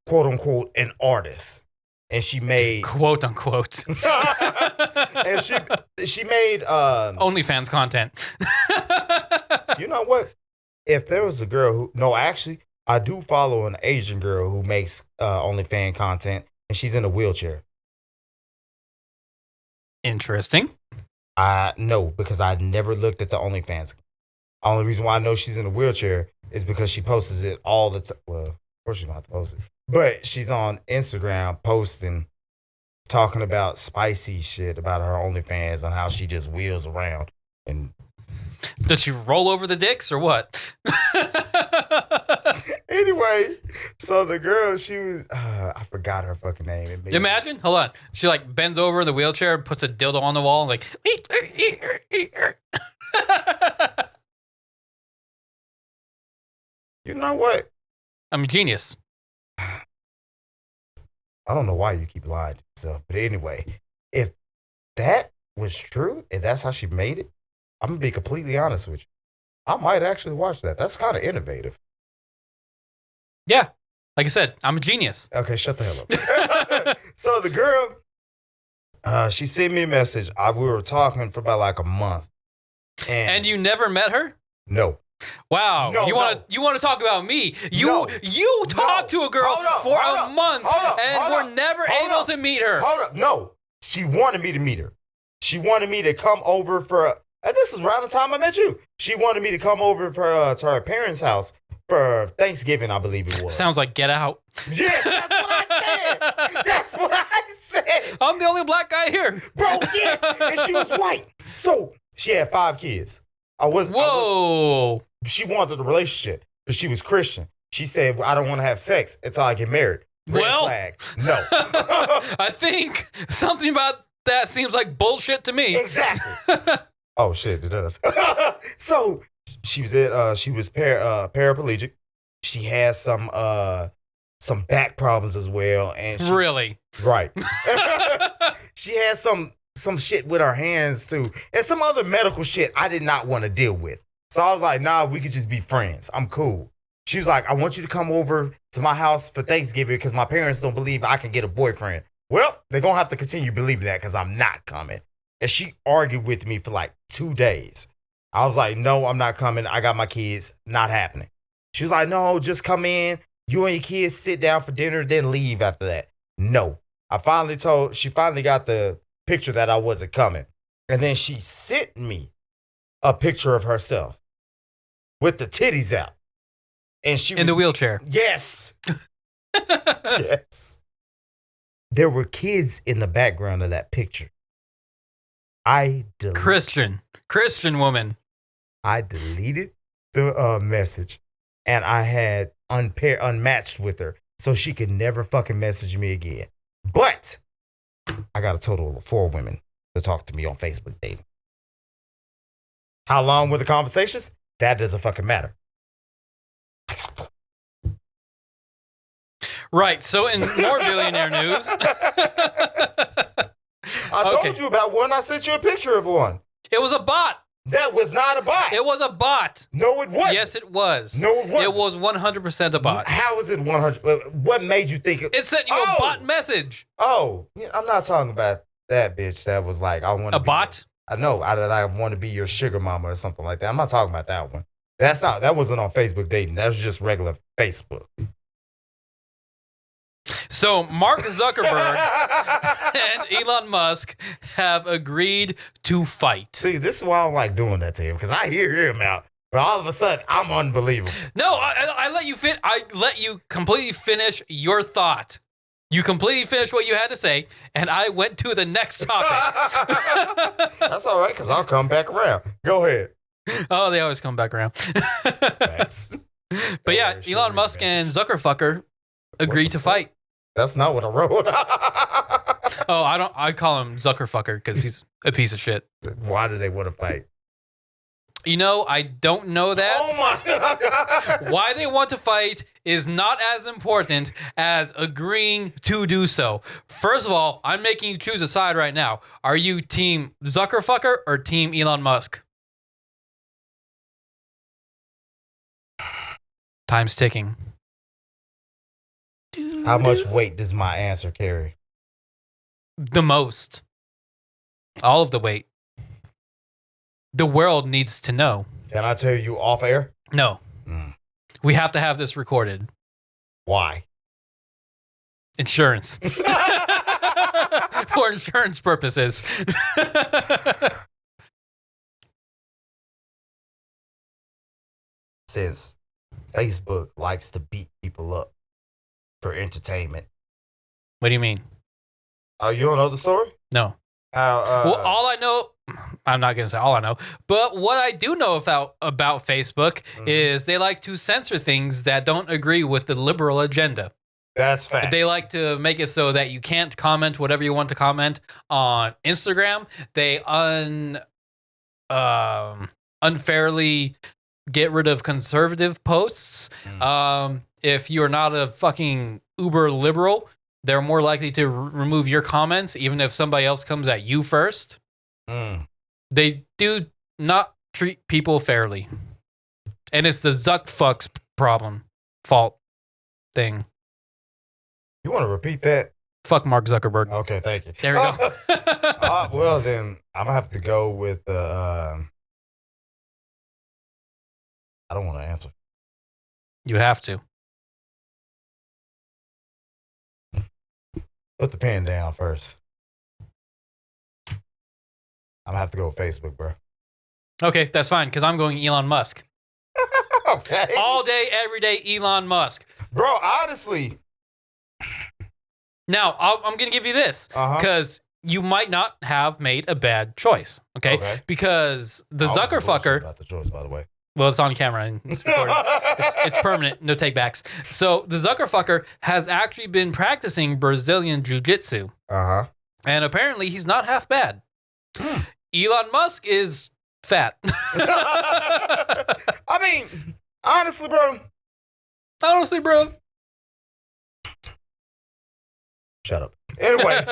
A: quote unquote an artist. And she made
B: Quote unquote.
A: and she made
B: OnlyFans content.
A: you know what? If there was a girl who actually I do follow an Asian girl who makes OnlyFans content and she's in a wheelchair.
B: Interesting.
A: No, because I never looked at the OnlyFans. Only reason why I know she's in a wheelchair is because she posts it all the time. Well, of course she's not to post it. But she's on Instagram posting, talking about spicy shit about her OnlyFans and how she just wheels around. And
B: Did she roll over the dicks or what?
A: anyway, so the girl, she was, I forgot her fucking name.
B: Imagine, hold on. She like bends over in the wheelchair, puts a dildo on the wall, and like.
A: You know what?
B: I'm a genius.
A: I don't know why you keep lying to yourself. But anyway, if that was true, if that's how she made it, I'm going to be completely honest with you. I might actually watch that. That's kind of innovative.
B: Yeah. Like I said, I'm a genius.
A: Okay, shut the hell up. So the girl, she sent me a message. We were talking for about like a month.
B: And you never met her?
A: No.
B: Wow.
A: No,
B: you want to talk about me? You talked to a girl for a month and were never able to meet her.
A: Hold up. No. She wanted me to meet her. She wanted me to come over and this is around the time I met you. She wanted me to come over to her parents' house for Thanksgiving, I believe it was.
B: Sounds like Get Out.
A: Yes, that's what I said. That's what I said.
B: I'm the only black guy here.
A: Bro, yes. And she was white. So she had 5 kids.
B: Whoa.
A: She wanted a relationship, but she was Christian. She said, I don't want to have sex until I get married. Red flag. No.
B: I think something about that seems like bullshit to me.
A: Exactly. Oh, shit, it does. So she was paraplegic. She has some back problems as well. And
B: really?
A: Right. She has some shit with her hands too. And some other medical shit I did not want to deal with. So I was like, nah, we could just be friends. I'm cool. She was like, I want you to come over to my house for Thanksgiving because my parents don't believe I can get a boyfriend. Well, they're going to have to continue believing that because I'm not coming. And she argued with me for like 2 days. I was like, no, I'm not coming. I got my kids. Not happening. She was like, no, just come in. You and your kids sit down for dinner, then leave after that. No. She finally got the picture that I wasn't coming. And then she sent me a picture of herself with the titties out. And she was
B: in the wheelchair.
A: Yes. Yes. There were kids in the background of that picture.
B: Christian woman.
A: I deleted the message and I had unmatched with her so she could never fucking message me again. But I got a total of 4 women to talk to me on Facebook dating. How long were the conversations? That doesn't fucking matter.
B: Right. So in more billionaire news.
A: I told you about one. I sent you a picture of one.
B: It was a bot.
A: That was not a bot.
B: It was a bot.
A: No, it wasn't.
B: Yes, it was.
A: No, it wasn't.
B: It was 100% a bot.
A: How is it 100? What made you think
B: it sent you a bot message?
A: Oh, I'm not talking about that bitch that was like, I want
B: a bot?
A: I know. I want to be your sugar mama or something like that. I'm not talking about that one. That wasn't on Facebook dating. That was just regular Facebook.
B: So Mark Zuckerberg and Elon Musk have agreed to fight.
A: See, this is why I don't like doing that to him, because I hear him out, but all of a sudden I'm unbelievable.
B: No, I let you I let you completely finish your thought. You completely finished what you had to say, and I went to the next topic.
A: That's all right, because I'll come back around. Go ahead.
B: Oh, they always come back around.
A: Thanks.
B: But yeah, Elon Musk and Zuckerfucker agreed to fight.
A: That's not what I wrote.
B: Oh, I call him Zuckerfucker because he's a piece of shit.
A: Why do they want to fight?
B: I don't know that.
A: Oh my God.
B: Why they want to fight is not as important as agreeing to do so. First of all, I'm making you choose a side right now. Are you team Zuckerfucker or team Elon Musk? Time's ticking.
A: How much weight does my answer carry?
B: The most. All of the weight. The world needs to know.
A: Can I tell you off air?
B: No. We have to have this recorded.
A: Why?
B: Insurance. For insurance purposes.
A: Since Facebook likes to beat people up for entertainment.
B: What do you mean?
A: Oh, you don't know the story?
B: No. Well, all I know, I'm not going to say all I know, but what I do know about Facebook is they like to censor things that don't agree with the liberal agenda.
A: That's fact.
B: They like to make it so that you can't comment whatever you want to comment on Instagram. They unfairly get rid of conservative posts. If you're not a fucking uber liberal, they're more likely to remove your comments, even if somebody else comes at you first. They do not treat people fairly. And it's the Zuck fucks fault thing.
A: You want to repeat that?
B: Fuck Mark Zuckerberg.
A: Okay, thank you.
B: There we go.
A: Well, then I'm gonna have to go with the. I don't want to answer.
B: You have to.
A: Put the pen down first. I'm gonna have to go with Facebook, bro.
B: Okay, that's fine, because I'm going Elon Musk.
A: Okay.
B: All day, every day, Elon Musk.
A: Bro, honestly.
B: Now, I'm going to give you this, because you might not have made a bad choice, okay? Because the Zuckerfucker...
A: About the choice, by the way.
B: Well, it's on camera and it's recorded. It's permanent, no takebacks. So the Zuckerfucker has actually been practicing Brazilian Jiu-Jitsu.
A: Uh-huh.
B: And apparently he's not half bad. Elon Musk is fat.
A: I mean, honestly, bro. Shut up. Anyway,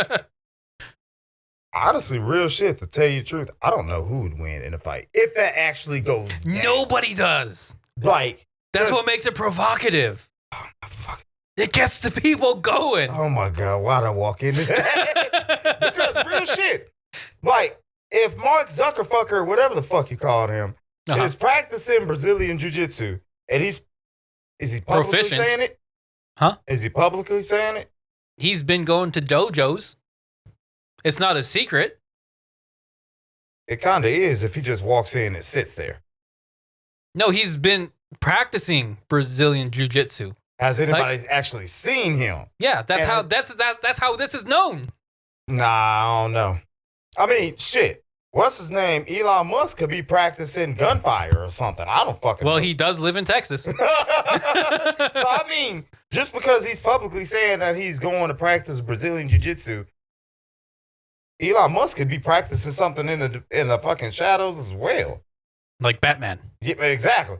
A: honestly, real shit, to tell you the truth, I don't know who would win in a fight. If that actually goes down.
B: Nobody does.
A: Like.
B: That's what makes it provocative.
A: Oh, my fuck.
B: It gets the people going.
A: Oh, my God. Why'd I walk into that? Because real shit. Like, if Mark Zuckerfucker, whatever the fuck you called him, is practicing Brazilian Jiu-Jitsu, and is he publicly
B: proficient.
A: saying it?
B: Huh?
A: Is he publicly saying it?
B: He's been going to dojos. It's not a secret.
A: It kind of is if he just walks in and sits there.
B: No, he's been practicing Brazilian Jiu-Jitsu.
A: Has anybody actually seen him?
B: Yeah, that's how this is known.
A: Nah, I don't know. I mean, shit. What's his name? Elon Musk could be practicing gunfire or something. I don't fucking know.
B: Well, he does live in Texas.
A: So, I mean, just because he's publicly saying that he's going to practice Brazilian Jiu-Jitsu, Elon Musk could be practicing something in the fucking shadows as well.
B: Like Batman.
A: Yeah, exactly.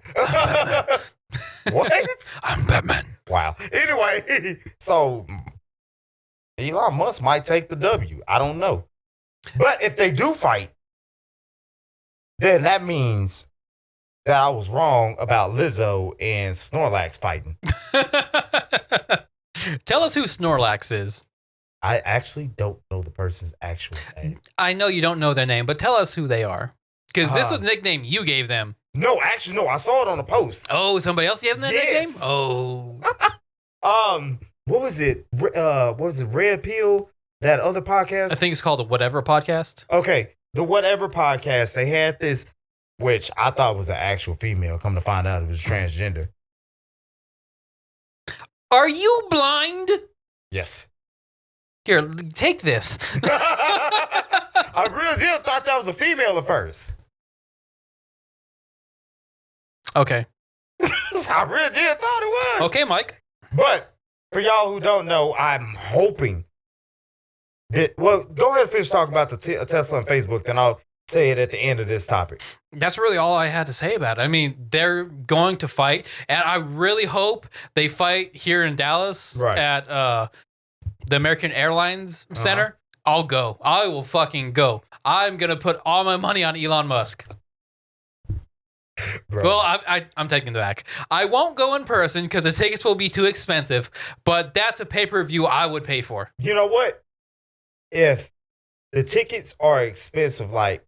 A: What?
B: I'm Batman.
A: Wow. Anyway, so Elon Musk might take the W. I don't know. But if they do fight, then that means that I was wrong about Lizzo and Snorlax fighting.
B: Tell us who Snorlax is.
A: I actually don't know the person's actual name.
B: I know you don't know their name, but tell us who they are. Because this was the nickname you gave them.
A: No, actually, no. I saw it on a post.
B: Oh, somebody else gave them that nickname? Oh.
A: What was it? What was it? Red Pill? That other podcast?
B: I think it's called the Whatever Podcast.
A: Okay. The Whatever Podcast. They had this, which I thought was an actual female. Come to find out it was transgender.
B: Are you blind?
A: Yes.
B: Here, take this.
A: I really did thought that was a female at first.
B: Okay.
A: I really did thought it was.
B: Okay, Mike.
A: But for y'all who don't know, I'm hoping that, well, go ahead and finish talking about the Tesla and Facebook, then I'll say it at the end of this topic.
B: That's really all I had to say about it. I mean, they're going to fight, and I really hope they fight here in Dallas at the American Airlines Center. I'll go. I will fucking go. I'm going to put all my money on Elon Musk. Bro. Well, I'm taking it back. I won't go in person because the tickets will be too expensive, but that's a pay-per-view I would pay for.
A: You know what? If the tickets are expensive, like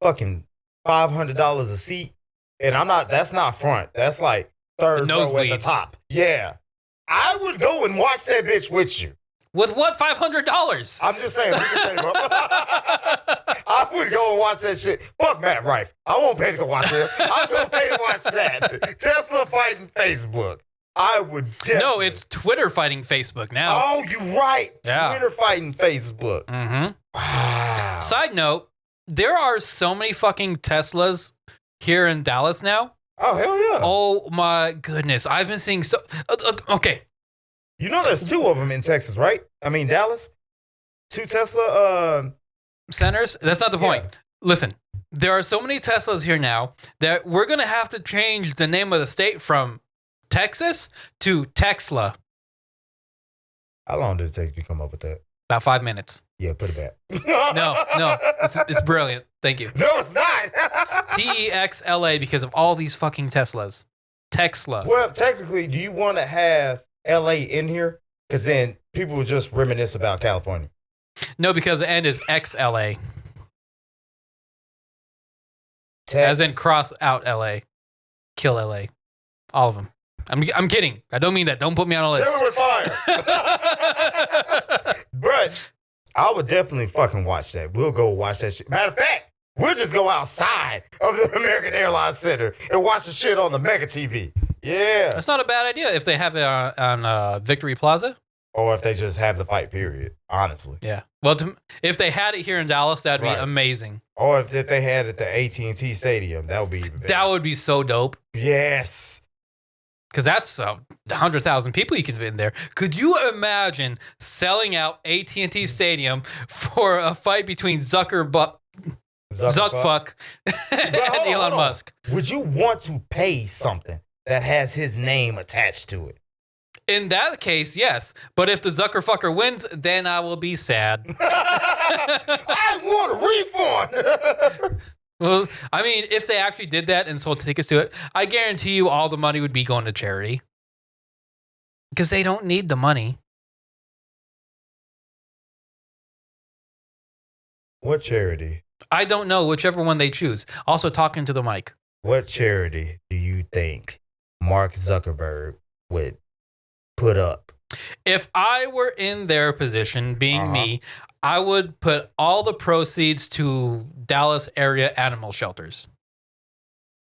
A: fucking $500 a seat, and that's not front. That's like third row at the top. Yeah. I would go and watch that bitch with you.
B: With what? $500?
A: I'm just saying. I would go and watch that shit. Fuck Matt Rife. I won't pay to go watch it. I'm going to pay to watch that. Tesla fighting Facebook. I would definitely.
B: No, it's Twitter fighting Facebook now.
A: Oh, you're right.
B: Yeah.
A: Twitter fighting Facebook.
B: Mm-hmm.
A: Wow.
B: Side note, there are so many fucking Teslas here in Dallas now.
A: Oh, hell yeah.
B: Oh, my goodness. I've been seeing so... Okay.
A: You know there's two of them in Texas, right? I mean, Dallas? Two Tesla...
B: centers? That's not the point. Yeah. Listen, there are so many Teslas here now that we're going to have to change the name of the state from Texas to Texla.
A: How long did it take you to come up with that?
B: About 5 minutes.
A: Yeah, put it back.
B: No, it's brilliant. Thank you.
A: No, it's not.
B: TEXLA because of all these fucking Teslas. Tesla.
A: Well, technically, do you want to have LA in here? Because then people will just reminisce about California.
B: No, because the end is XLA. As in cross out LA. Kill LA. All of them. I'm kidding. I don't mean that. Don't put me on a list.
A: With fire. But I would definitely fucking watch that. We'll go watch that shit. Matter of fact, we'll just go outside of the American Airlines Center and watch the shit on the Mega TV. Yeah.
B: That's not a bad idea if they have it on Victory Plaza.
A: Or if they just have the fight, period. Honestly.
B: Yeah. Well, if they had it here in Dallas, that'd be amazing.
A: Or if they had it at the AT&T Stadium, that would be even better.
B: That would be so dope.
A: Yes.
B: Because that's 100,000 people you can fit in there. Could you imagine selling out AT&T Stadium for a fight between Zuckfuck and Elon Musk?
A: Would you want to pay something that has his name attached to it?
B: In that case, yes. But if the Zuckerfucker wins, then I will be sad.
A: I want a refund.
B: Well, I mean, if they actually did that and sold tickets to it, I guarantee you all the money would be going to charity. Because they don't need the money.
A: What charity?
B: I don't know, whichever one they choose. Also, talking to the mic.
A: What charity do you think Mark Zuckerberg would put up?
B: If I were in their position, being me, I would put all the proceeds to Dallas area animal shelters.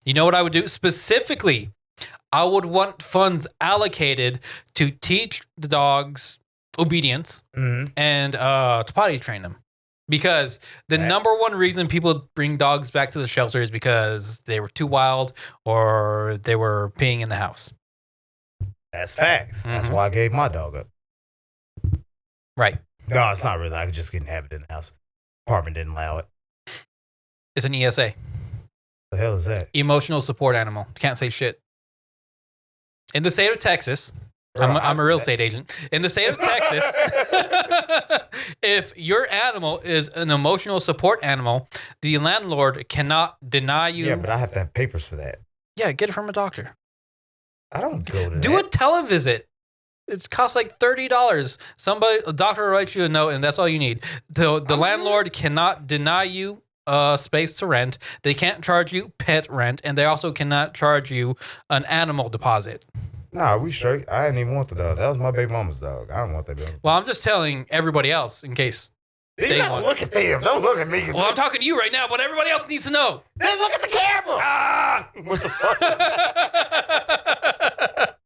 B: You know what I would do? Specifically, I would want funds allocated to teach the dogs obedience and to potty train them. Because the number one reason people bring dogs back to the shelter is because they were too wild or they were peeing in the house.
A: That's facts. That's why I gave my dog up.
B: Right.
A: No, it's not really. I just couldn't have it in the house. Apartment didn't allow it.
B: It's an ESA.
A: The hell is that?
B: Emotional support animal. Can't say shit. In the state of Texas, I'm a real estate agent. In the state of Texas, if your animal is an emotional support animal, the landlord cannot deny you.
A: Yeah, but I have to have papers for that.
B: Yeah, get it from a doctor.
A: I don't go to
B: Do a televisit. It costs like $30. A doctor writes you a note, and that's all you need. The landlord cannot deny you space to rent. They can't charge you pet rent, and they also cannot charge you an animal deposit.
A: Nah, we straight. I didn't even want the dog. That was my baby mama's dog. I don't want that dog.
B: Well, I'm just telling everybody else in case.
A: You gotta look at them. Don't look at me.
B: Well, I'm talking to you right now, but everybody else needs to know.
A: Then look at the camera. Ah! What the fuck is that?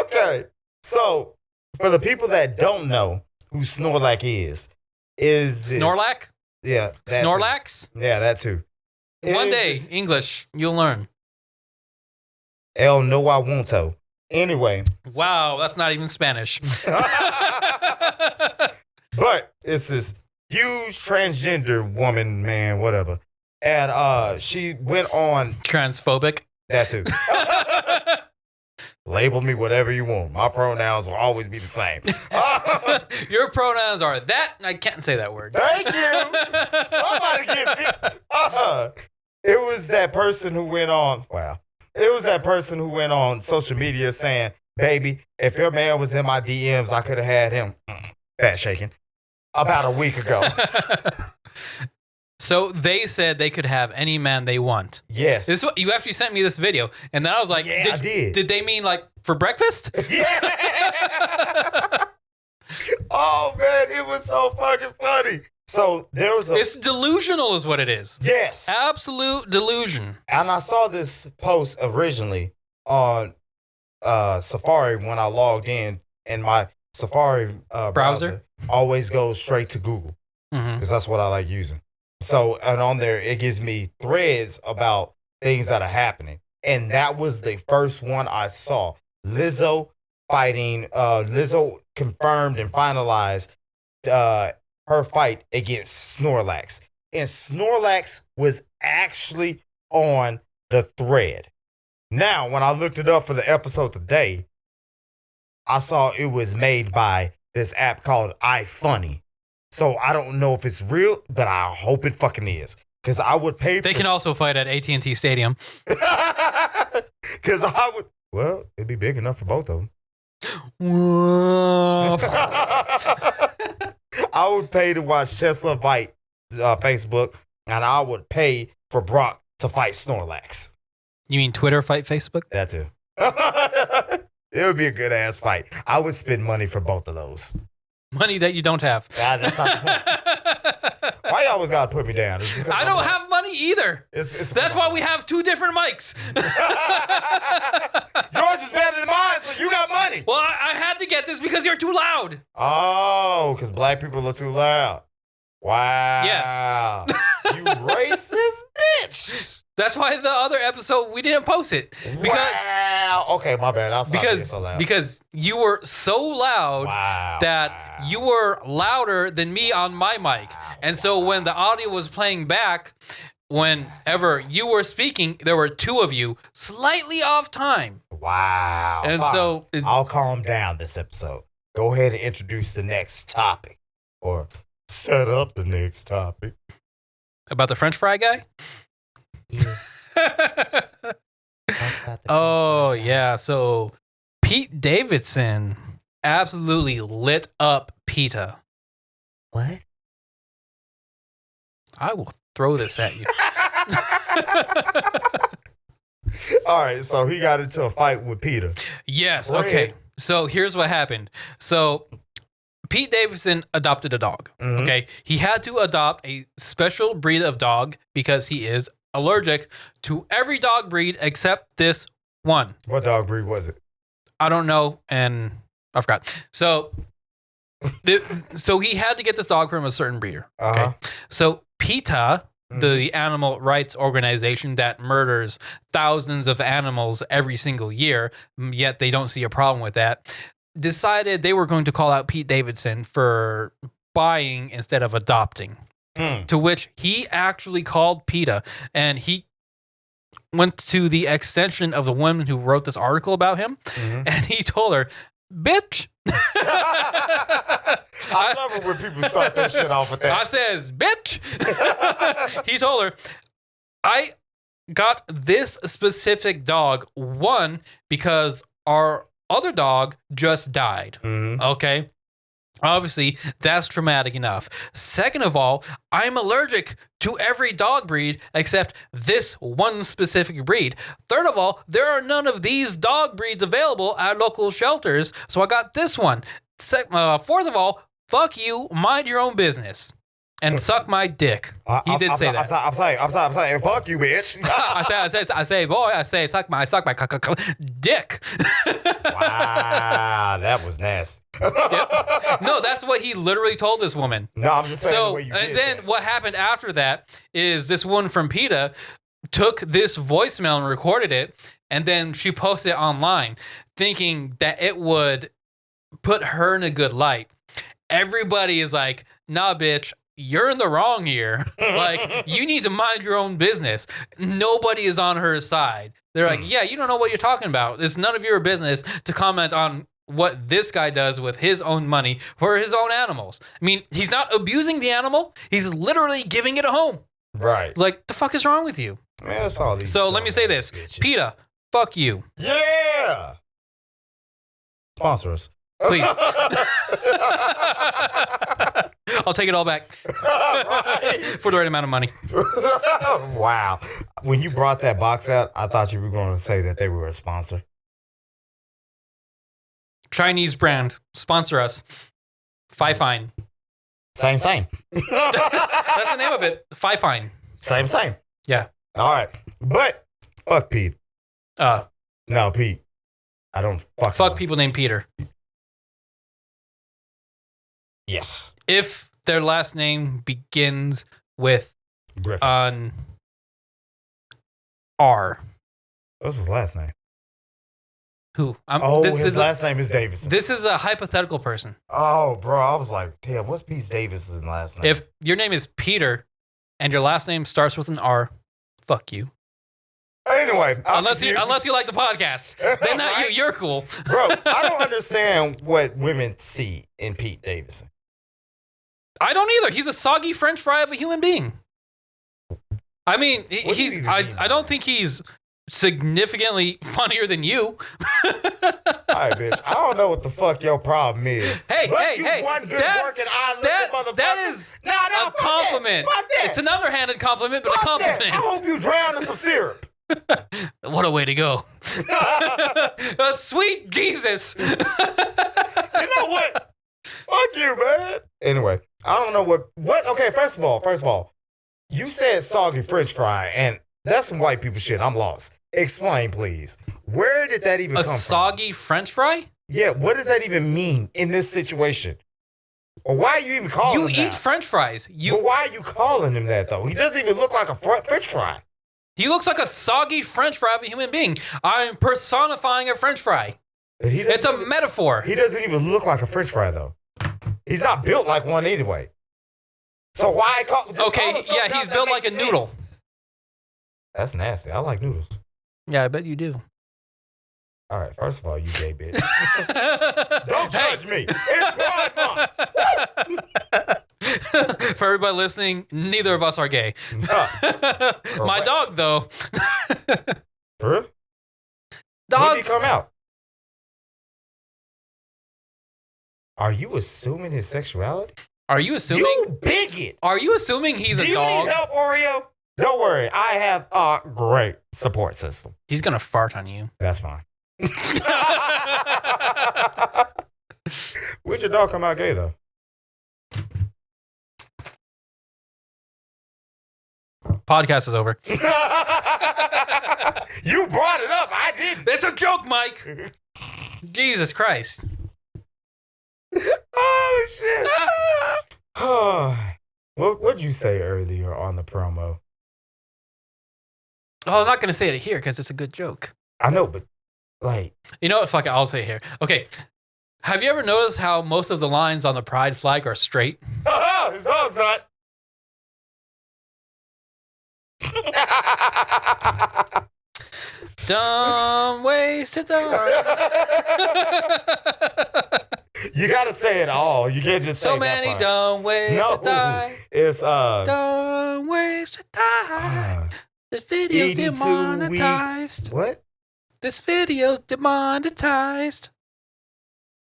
A: Okay. So, for the people that don't know who Snorlax is
B: Snorlax?
A: Yeah.
B: Snorlax?
A: Yeah, that too.
B: One day, English, you'll learn.
A: El no I won't to. Anyway.
B: Wow, that's not even Spanish.
A: But it's this huge transgender woman, man, whatever. And she went on.
B: Transphobic.
A: That too. Label me whatever you want. My pronouns will always be the same.
B: Your pronouns are that, and I can't say that word.
A: Thank you. Somebody gets it. It was that person who went on. Wow. It was that person who went on social media saying, "Baby, if your man was in my DMs, I could have had him." Fat shaking. About a week ago.
B: So they said they could have any man they want.
A: Yes.
B: This is what, you actually sent me this video, and then I was like,
A: yeah, I did.
B: Did they mean like for breakfast?
A: Yeah. Oh man, it was so fucking funny. So there was
B: It's delusional is what it is.
A: Yes.
B: Absolute delusion.
A: And I saw this post originally on Safari when I logged in, and my Safari browser always goes straight to Google because that's what I like using. So, and on there, it gives me threads about things that are happening. And that was the first one I saw. Lizzo fighting, Lizzo confirmed and finalized her fight against Snorlax. And Snorlax was actually on the thread. Now, when I looked it up for the episode today, I saw it was made by this app called iFunny. So I don't know if it's real, but I hope it fucking is. Because I would pay.
B: They can also fight at AT&T Stadium.
A: Because I would. Well, it'd be big enough for both of them. I would pay to watch Tesla fight Facebook, and I would pay for Brock to fight Snorlax.
B: You mean Twitter fight Facebook?
A: That too. It would be a good ass fight. I would spend money for both of those.
B: Money that you don't have.
A: That's not the point. Why you always gotta put me down?
B: I don't have money either. That's why we have 2 different mics.
A: Yours is better than mine, so you got money.
B: Well, I had to get this because you're too loud.
A: Oh, because black people are too loud. Wow.
B: Yes.
A: You racist bitch.
B: That's why the other episode we didn't post it. Because,
A: wow. Okay, my bad. I'll stop being so loud.
B: Because you were so loud that you were louder than me on my mic. And so when the audio was playing back, whenever you were speaking, there were 2 of you slightly off time.
A: Wow.
B: And so
A: I'll calm down this episode. Go ahead and introduce the next topic. Or set up the next topic.
B: About the French fry guy?
A: Yeah.
B: Oh, yeah. So Pete Davidson absolutely lit up Peta.
A: What?
B: I will throw this at you.
A: All right, so he got into a fight with Peter.
B: Yes. Okay. So here's what happened. So Pete Davidson adopted a dog.
A: Mm-hmm.
B: Okay. He had to adopt a special breed of dog because he is allergic to every dog breed except this one.
A: What dog breed was it?
B: I don't know, and I forgot. So, so he had to get this dog from a certain breeder. Okay.
A: Uh-huh.
B: So PETA, the animal rights organization that murders thousands of animals every single year, yet they don't see a problem with that, decided they were going to call out Pete Davidson for buying instead of adopting. To which he actually called PETA, and he went to the extension of the woman who wrote this article about him, and he told her, bitch.
A: I love it when people start that shit off with that.
B: I says, bitch. He told her, I got this specific dog, one, because our other dog just died. Okay. Obviously, that's traumatic enough. Second of all, I'm allergic to every dog breed except this one specific breed. Third of all, there are none of these dog breeds available at local shelters, so I got this one. Fourth of all, fuck you, mind your own business. And suck my dick. He did say that.
A: I'm saying, fuck you, bitch.
B: I say, boy, I say, suck my dick.
A: Wow, that was nasty.
B: Yep. No, that's what he literally told this woman.
A: No, I'm just saying the way you did
B: and then
A: that.
B: what happened after that is this woman from PETA took this voicemail and recorded it, and then she posted it online, thinking that it would put her in a good light. Everybody is like, nah, bitch. You're in the wrong here. Like, you need to mind your own business. Nobody is on her side. They're like, yeah, you don't know what you're talking about. It's none of your business to comment on what this guy does with his own money for his own animals. I mean, he's not abusing the animal. He's literally giving it a home.
A: Right.
B: It's like, the fuck is wrong with you?
A: Man, that's all these.
B: So let me say this.
A: Bitches.
B: PETA, fuck you.
A: Yeah. Sponsor us.
B: Please. I'll take it all back.
A: Right.
B: For the right amount of money.
A: Wow. When you brought that box out, I thought you were going to say that they were a sponsor.
B: Chinese brand. Sponsor us. Fine.
A: Same.
B: That's the name of it. Fine.
A: Same.
B: Yeah.
A: All right. But fuck Pete. No, Pete. I don't
B: fuck people named Peter.
A: Yes.
B: If their last name begins with
A: Griffin.
B: an R.
A: What's his last name?
B: Who?
A: His last name is Davidson.
B: This is a hypothetical person.
A: Oh, bro. I was like, damn, what's Pete Davidson's last name?
B: If your name is Peter and your last name starts with an R, fuck you.
A: Anyway.
B: Unless you like the podcast. Then not
A: Right?
B: you. You're cool.
A: Bro, I don't understand what women see in Pete Davidson.
B: I don't either. He's a soggy French fry of a human being. I mean,
A: What do you even mean
B: I
A: by
B: don't
A: that?
B: think he's significantly funnier than you.
A: All right, bitch. I don't know what the fuck your problem is.
B: Hey,
A: but
B: hey,
A: you
B: hey,
A: one good
B: that-
A: working eye-looking motherfucker.
B: that is
A: nah,
B: a
A: fuck
B: compliment.
A: That. Fuck that.
B: It's an underhanded compliment, but
A: Fuck
B: a compliment.
A: That. I hope you drown in some syrup.
B: What a way to go. Sweet Jesus.
A: You know what? Fuck you, man. Anyway, I don't know what. Okay, first of all, you said soggy French fry, and that's some white people shit. I'm lost. Explain, please. Where did that even
B: A
A: come from?
B: soggy French fry?
A: Yeah, what does that even mean in this situation? Or why are you even calling
B: You
A: him
B: eat
A: that?
B: French fries.
A: But why are you calling him that though? He doesn't even look like a French fry.
B: He looks like a soggy French fry of a human being. I'm personifying a French fry.
A: But he
B: It's a
A: doesn't.
B: metaphor.
A: He doesn't even look like a French fry though. He's not built like one anyway. So why call? Just
B: Okay,
A: call him something
B: yeah, he's
A: else that
B: built like a
A: makes
B: noodle.
A: sense. That's nasty. I like noodles.
B: Yeah, I bet you do.
A: All right, first of all, you gay bitch. Don't judge me. It's Pride Month.
B: For everybody listening, neither of us are gay. My dog, though.
A: For real? When did
B: Dogs.
A: he come out? Are you assuming his sexuality?
B: Are you assuming?
A: You bigot.
B: Are you assuming he's
A: Do
B: a
A: you
B: dog?
A: need help, Oreo? Don't worry. I have a great support system.
B: He's gonna fart on you.
A: That's fine. Where'd your dog come out gay, though?
B: Podcast is over.
A: You brought it up. I didn't.
B: It's a joke, Mike. Jesus Christ.
A: Oh, shit. What'd you say earlier on the promo?
B: Oh, I'm not gonna say it here because it's a good joke.
A: I know, but like,
B: You know what? Fuck it. I'll say it here. Okay. Have you ever noticed how most of the lines on the pride flag are straight?
A: his dog's not.
B: Dumb ways to die.
A: You gotta say it all. You can't just say
B: So
A: that
B: many
A: part.
B: dumb ways
A: No,
B: to die.
A: it's
B: Dumb ways to die. This video's
A: eating too
B: demonetized.
A: what?
B: This video's demonetized.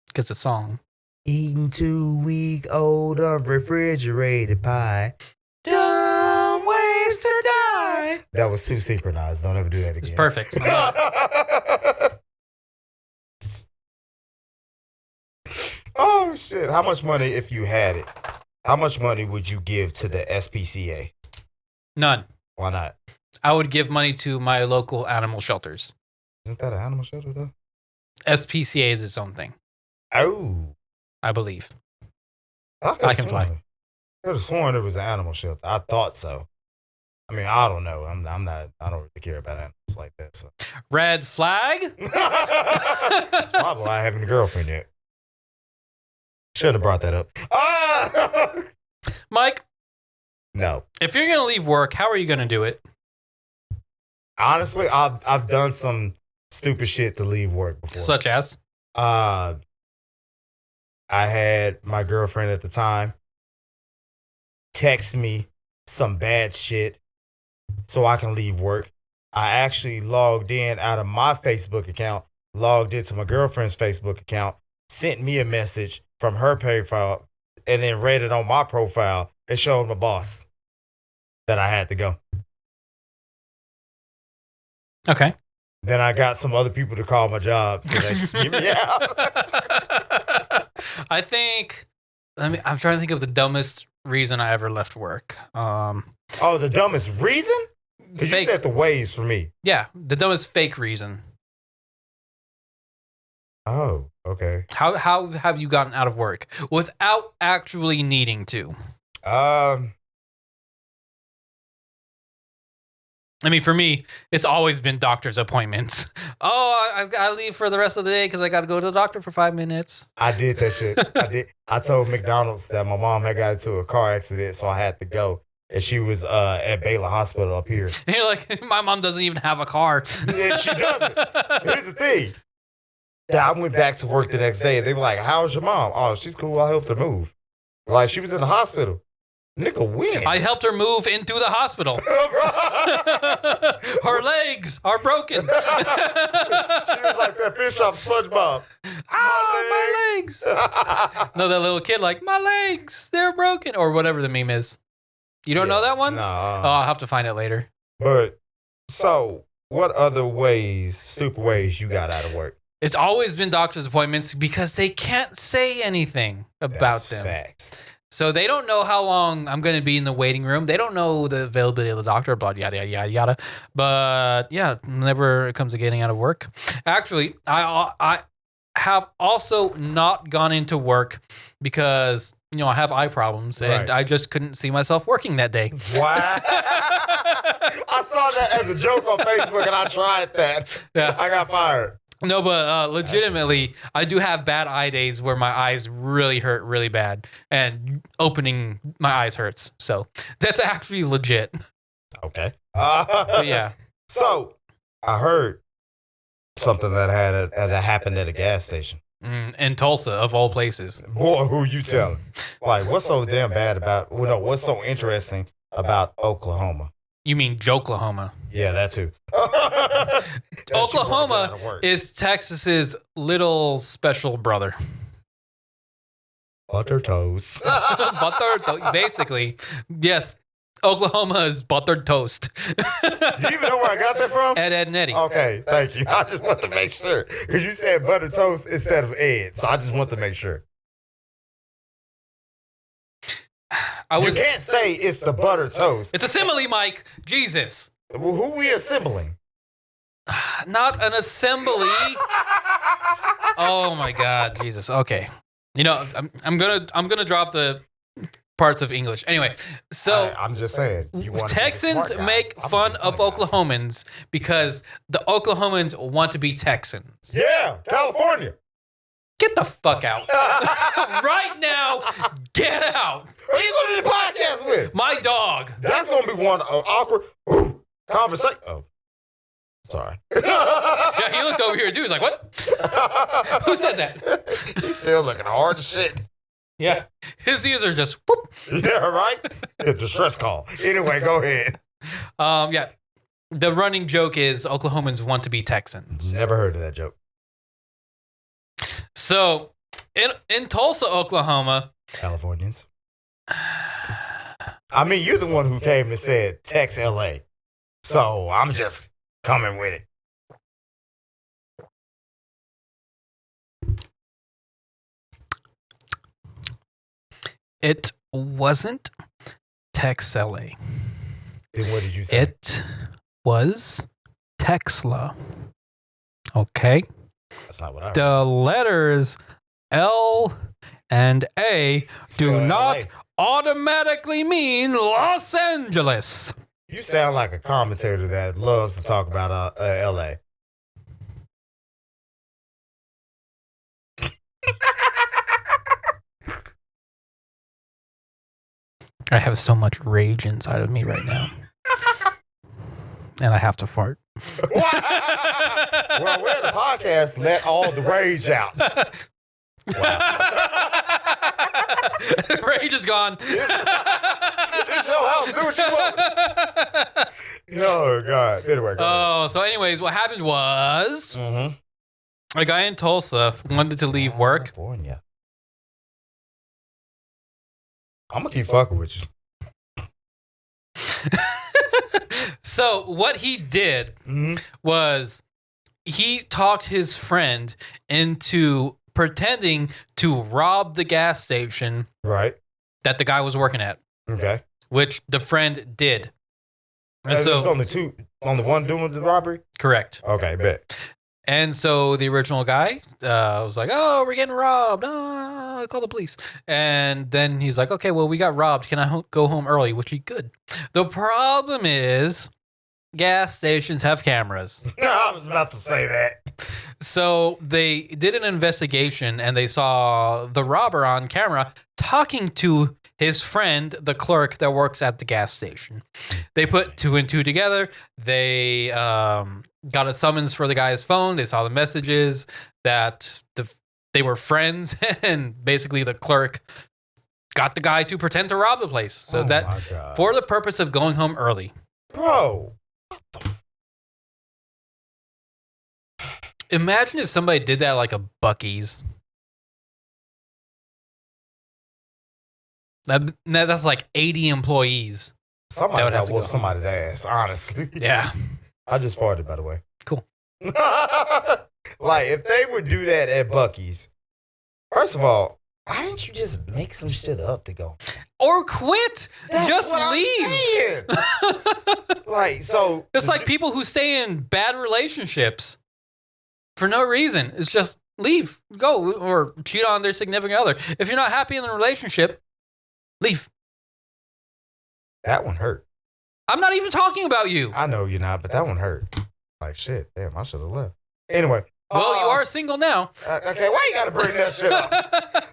B: Because it's a song.
A: Eating 2-week-old refrigerated pie.
B: Dumb ways to die.
A: That was too synchronized. Don't ever do that again.
B: It's perfect.
A: Oh shit! How much money, if you had it? How much money would you give to the SPCA?
B: None.
A: Why not?
B: I would give money to my local animal shelters.
A: Isn't that an animal shelter though?
B: SPCA is its own thing,
A: Oh,
B: I believe.
A: I
B: can fly.
A: I could have sworn it was an animal shelter. I thought so. I mean, I don't know. I'm not. I don't really care about animals like that. So
B: Red flag?
A: that's probably why I haven't a girlfriend yet. Shouldn't have brought that up.
B: Mike,
A: No.
B: if you're going to leave work, how are you going to do it?
A: Honestly, I've done some stupid shit to leave work before.
B: Such as?
A: I had my girlfriend at the time text me some bad shit so I can leave work. I actually logged in out of my Facebook account, logged into my girlfriend's Facebook account, sent me a message from her profile, and then read it on my profile and showed my boss that I had to go.
B: Okay.
A: Then I got some other people to call my job so they could get me out.
B: I think, I'm trying to think of the dumbest reason I ever left work.
A: Oh, the dumbest reason? Because you
B: Fake-
A: said the ways for me.
B: Yeah, the dumbest fake reason.
A: Oh, okay.
B: How have you gotten out of work without actually needing to? I mean, for me, it's always been doctor's appointments. Oh, I've got to leave for the rest of the day because I got to go to the doctor for 5 minutes.
A: I did that shit. I did. I told McDonald's that my mom had got into a car accident, so I had to go. And she was at Baylor Hospital up here.
B: And you're like, my mom doesn't even have a car.
A: Yeah, she doesn't. Here's the thing. Yeah, I went back to work the next day. They were like, "How's your mom?" "Oh, she's cool. I helped her move." Like, she was in the hospital. Nigga, when?
B: I helped her move into the hospital. Her legs are broken.
A: She was like that fish off SpongeBob.
B: My legs. No, that little kid like, my legs, they're broken. Or whatever the meme is. You don't know that one?
A: No.
B: Oh, I'll have to find it later.
A: But, so, what other ways, stupid ways you got out of work?
B: It's always been doctor's appointments because they can't say anything about them.
A: Facts.
B: So they don't know how long I'm going to be in the waiting room. They don't know the availability of the doctor, blah, yada, yada, yada, yada. But yeah, whenever it comes to getting out of work. Actually, I have also not gone into work because, I have eye problems and I just couldn't see myself working that day.
A: Wow. I saw that as a joke on Facebook and I tried that.
B: Yeah.
A: I got fired.
B: No, but legitimately, I do have bad eye days where my eyes really hurt really bad and opening my eyes hurts. So that's actually legit.
A: Okay.
B: But yeah.
A: So I heard something that that happened at a gas station.
B: In Tulsa, of all places.
A: Boy, who you telling? Like, what's so damn bad about, what's so interesting about Oklahoma?
B: You mean Joklahoma?
A: Yeah, that too.
B: Oklahoma is Texas's little special brother.
A: Butter toast.
B: Basically, yes. Oklahoma is buttered toast.
A: Do you even know where I got that from?
B: Ed and Eddie.
A: Okay, thank you. I just want to make sure. Because you said butter toast instead of Ed. So I just want to make sure. You can't say it's the butter toast.
B: It's a simile, Mike. Jesus.
A: Who we assembling?
B: Not an assembly. Oh my God, Jesus. Okay. I'm gonna drop the parts of English. Anyway, so
A: I'm just saying.
B: Texans make fun of Oklahomans because the Oklahomans want to be Texans.
A: Yeah, California.
B: Get the fuck out. Right now, get out.
A: Who are you going to do the podcast with?
B: My dog.
A: That's going to be one awkward conversation. Oh, sorry.
B: Yeah, he looked over here too. He's like, what? Who said that?
A: He's still looking hard as shit.
B: Yeah. His ears are just whoop.
A: Yeah, right? Distress call. Anyway, go ahead.
B: Yeah. The running joke is Oklahomans want to be Texans.
A: Never heard of that joke.
B: So, in Tulsa, Oklahoma,
A: Californians. I mean, you're the one who came and said Tex LA. So I'm just coming with it.
B: It wasn't Tex LA.
A: Then what did you say?
B: It was Texla. Okay.
A: That's not what I heard.
B: The letters L and A do not automatically mean Los Angeles.
A: You sound like a commentator that loves to talk about LA.
B: I have so much rage inside of me right now. And I have to fart.
A: Well, we're at a podcast. Let all the rage out. Wow.
B: Rage is gone.
A: It's your house. Do what you want. Oh, God. Anyway,
B: so anyways, what happened was a guy in Tulsa wanted to leave work.
A: California. I'm going to keep fucking with you.
B: So what he did was he talked his friend into pretending to rob the gas station that the guy was working at. Okay. Which the friend did.
A: And so there's only one doing the robbery?
B: Correct.
A: Okay, bet.
B: And so the original guy was like, oh, we're getting robbed. Oh, call the police. And then he's like, okay, well, we got robbed. Can I go home early? Which he could. The problem is gas stations have cameras.
A: I was about to say that.
B: So they did an investigation and they saw the robber on camera talking to his friend, the clerk that works at the gas station. They put two and two together. They got a summons for the guy's phone. They saw the messages that they were friends, and basically the clerk got the guy to pretend to rob the place. So
A: my God.
B: for the purpose of going home early.
A: Bro.
B: Imagine if somebody did that like a Buc-ee's. That's like 80 employees.
A: Somebody got whoop somebody's ass, honestly.
B: Yeah.
A: I just farted, by the way.
B: Cool.
A: Like, if they would do that at Buc-ee's, first of all, why didn't you just make some shit up to go?
B: Or quit.
A: That's
B: just
A: what
B: leave.
A: I'm saying. Like, so.
B: It's like people who stay in bad relationships for no reason. It's just leave, go, or cheat on their significant other. If you're not happy in the relationship, leave.
A: That one hurt.
B: I'm not even talking about you.
A: I know you're not, but that one hurt. Like, shit, damn, I should have left. Anyway.
B: Well, you are single now.
A: Okay, why you gotta bring that shit up?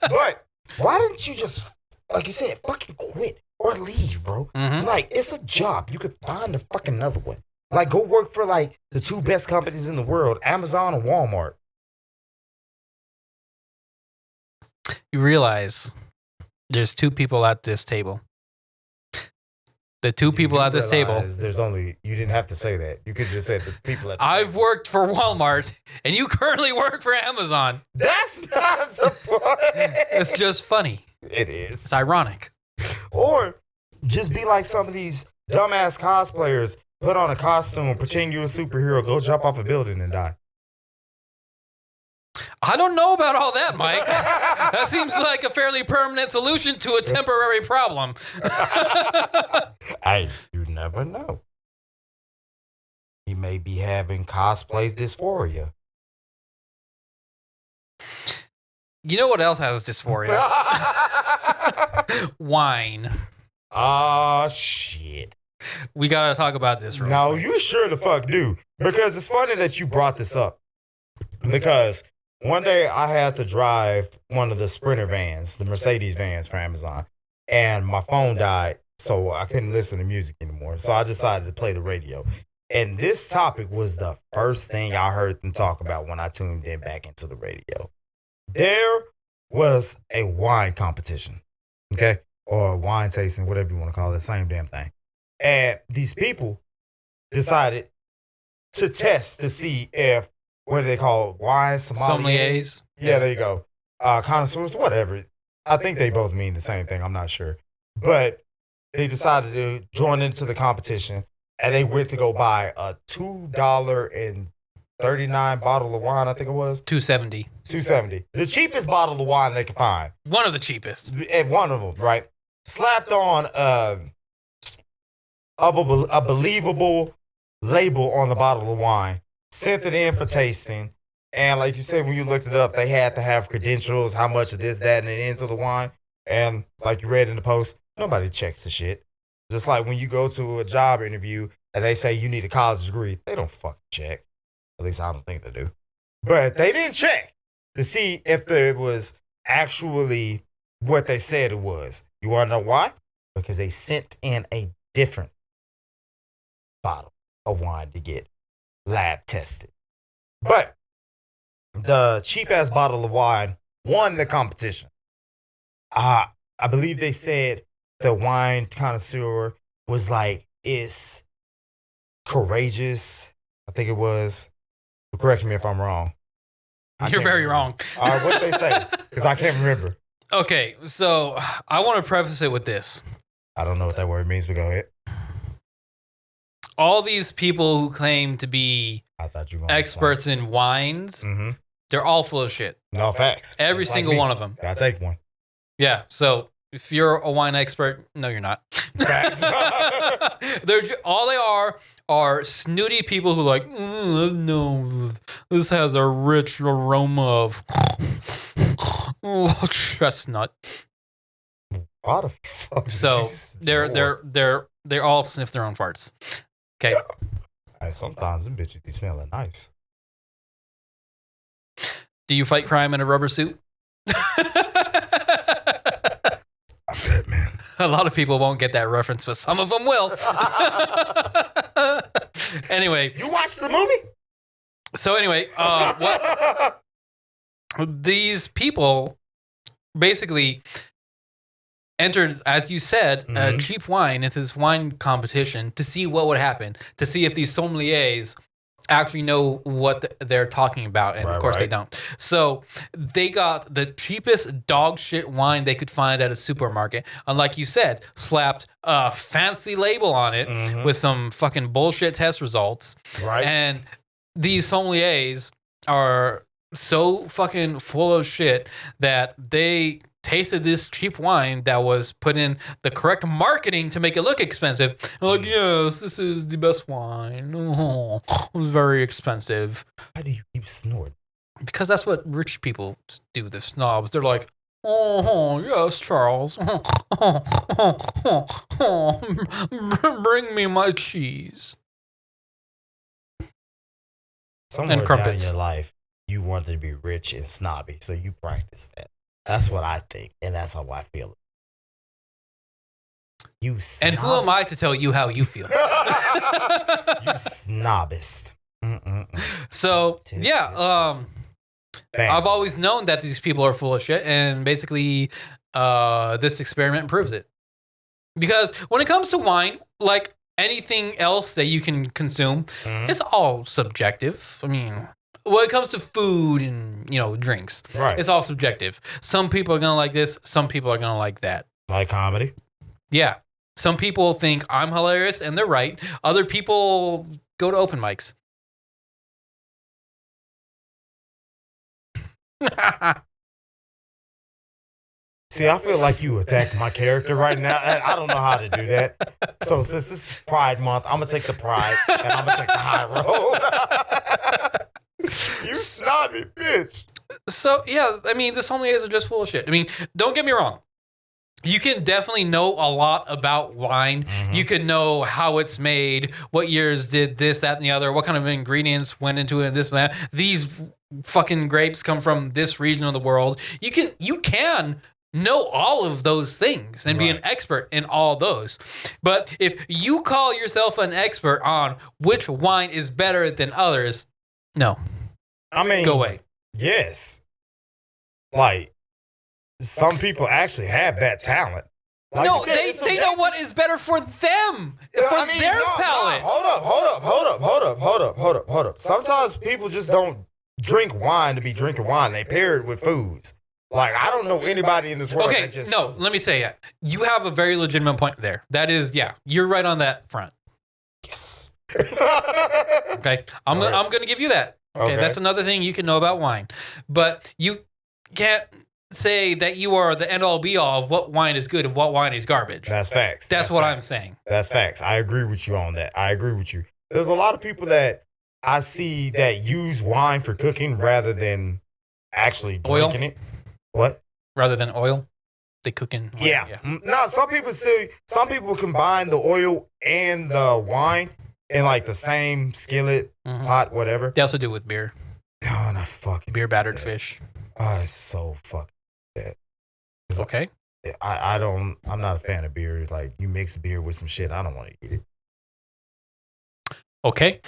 A: But why didn't you just, like you said, fucking quit or leave, bro?
B: Mm-hmm.
A: Like, it's a job. You could find a fucking another one. Like, go work for, like, the two best companies in the world, Amazon and Walmart.
B: You realize there's two people at this table. The two people at this table.
A: There's only, you didn't have to say that. You could just say the people at the
B: I've
A: table.
B: worked for Walmart, and you currently work for Amazon.
A: That's not the point.
B: It's just funny.
A: It is.
B: It's ironic.
A: Or just be like some of these dumbass cosplayers, put on a costume, pretend you're a superhero, go jump off a building and die.
B: I don't know about all that, Mike. That seems like a fairly permanent solution to a temporary problem.
A: You never know. He may be having cosplay dysphoria.
B: You know what else has dysphoria? Wine.
A: Oh, shit.
B: We got to talk about this real
A: No,
B: quick.
A: you sure the fuck do. Because it's funny that you brought this up. Because one day I had to drive one of the Sprinter vans, the Mercedes vans for Amazon, and my phone died, so I couldn't listen to music anymore. So I decided to play the radio. And this topic was the first thing I heard them talk about when I tuned in back into the radio. There was a wine competition, okay? Or wine tasting, whatever you want to call it, same damn thing. And these people decided to test to see if, what do they call it? Wine
B: Sommeliers.
A: Yeah, there you go. Connoisseurs, whatever. I think they both mean the same thing. I'm not sure. But they decided to join into the competition, and they went to go buy a $2.39 bottle of wine, I think it was.
B: $2.70.
A: $2.70. The cheapest bottle of wine they could find.
B: One of the cheapest.
A: And one of them, right? Slapped on a believable label on the bottle of wine. Sent it in for tasting. And like you said, when you looked it up, they had to have credentials, how much of this, that, and the into the wine. And like you read in the post, nobody checks the shit. Just like when you go to a job interview and they say you need a college degree, they don't fucking check. At least I don't think they do. But they didn't check to see if it was actually what they said it was. You want to know why? Because they sent in a different bottle of wine to get lab tested. But the cheap ass bottle of wine won the competition. I believe they said the wine connoisseur was like, it's courageous. I think it was. Correct me if I'm wrong.
B: You're very wrong.
A: All right, what they say? Because I can't remember.
B: Okay, so I want to preface it with this.
A: I don't know what that word means, but go ahead.
B: All these people who claim to be experts in wines, they're all full of shit.
A: No facts.
B: Every single one of them.
A: Gotta take one.
B: Yeah, so if you're a wine expert, no, you're not.
A: Facts.
B: All they are snooty people who like, no, this has a rich aroma of chestnut.
A: What the fuck?
B: So they're all sniff their own farts. Okay.
A: Hey, sometimes them bitches be smelling nice.
B: Do you fight crime in a rubber suit?
A: I bet, man.
B: A lot of people won't get that reference, but some of them will. Anyway.
A: You watched the movie?
B: So anyway, what? These people, basically, entered, as you said, cheap wine into this wine competition to see what would happen, to see if these sommeliers actually know what they're talking about, and of course they don't. So they got the cheapest dog shit wine they could find at a supermarket, and like you said, slapped a fancy label on it with some fucking bullshit test results.
A: Right.
B: And these sommeliers are so fucking full of shit that they tasted this cheap wine that was put in the correct marketing to make it look expensive. They're like, yes, this is the best wine. Oh, it was very expensive.
A: Why do you keep snorting?
B: Because that's what rich people do, the snobs. They're like, oh, yes, Charles. Bring me my cheese.
A: Somewhere
B: and
A: down in
B: crumpets.
A: your life, you wanted to be rich and snobby, so you practice that. That's what I think, and that's how I feel. You snobist.
B: And who am I to tell you how you feel?
A: You snobist.
B: So, yeah, I've always known that these people are full of shit, and basically this experiment proves it. Because when it comes to wine, like anything else that you can consume, it's all subjective. I mean, when it comes to food and, drinks, it's all subjective. Some people are going to like this. Some people are going to like that.
A: Like comedy?
B: Yeah. Some people think I'm hilarious and they're right. Other people go to open mics.
A: See, I feel like you attacked my character right now. I don't know how to do that. So since this is Pride Month, I'm going to take the pride and I'm going to take the high road. You snobby bitch.
B: So, yeah, I mean, the sommeliers are just full of shit. I mean, don't get me wrong. You can definitely know a lot about wine. You could know how it's made, what years did this, that, and the other, what kind of ingredients went into it, and this and that. These fucking grapes come from this region of the world. You can know all of those things and be an expert in all those. But if you call yourself an expert on which wine is better than others, no.
A: I mean,
B: go away.
A: Yes. Like, some people actually have that talent. Like
B: no,
A: said,
B: they know what is better for them, their palate.
A: Hold up. Sometimes people just don't drink wine to be drinking wine. They pair it with foods. Like, I don't know anybody in this world that just...
B: No, let me say it. You have a very legitimate point there. That is, you're right on that front.
A: Yes.
B: Okay, I'm going to give you that. Okay, that's another thing you can know about wine. But you can't say that you are the end-all be-all of what wine is good and what wine is garbage.
A: That's facts.
B: That's what I'm saying.
A: That's facts. I agree with you on that. I agree with you. There's a lot of people that I see that use wine for cooking rather than actually drinking it. What?
B: Rather than oil? They cook in oil.
A: Yeah. No, some people combine the oil and the wine in like the same skillet, pot, whatever.
B: They also do it with beer.
A: Oh, not fucking
B: beer battered fish.
A: Oh, it's so fucking bad.
B: Okay.
A: I'm not a fan of beer. Like, you mix beer with some shit, I don't want to eat it.
B: Okay.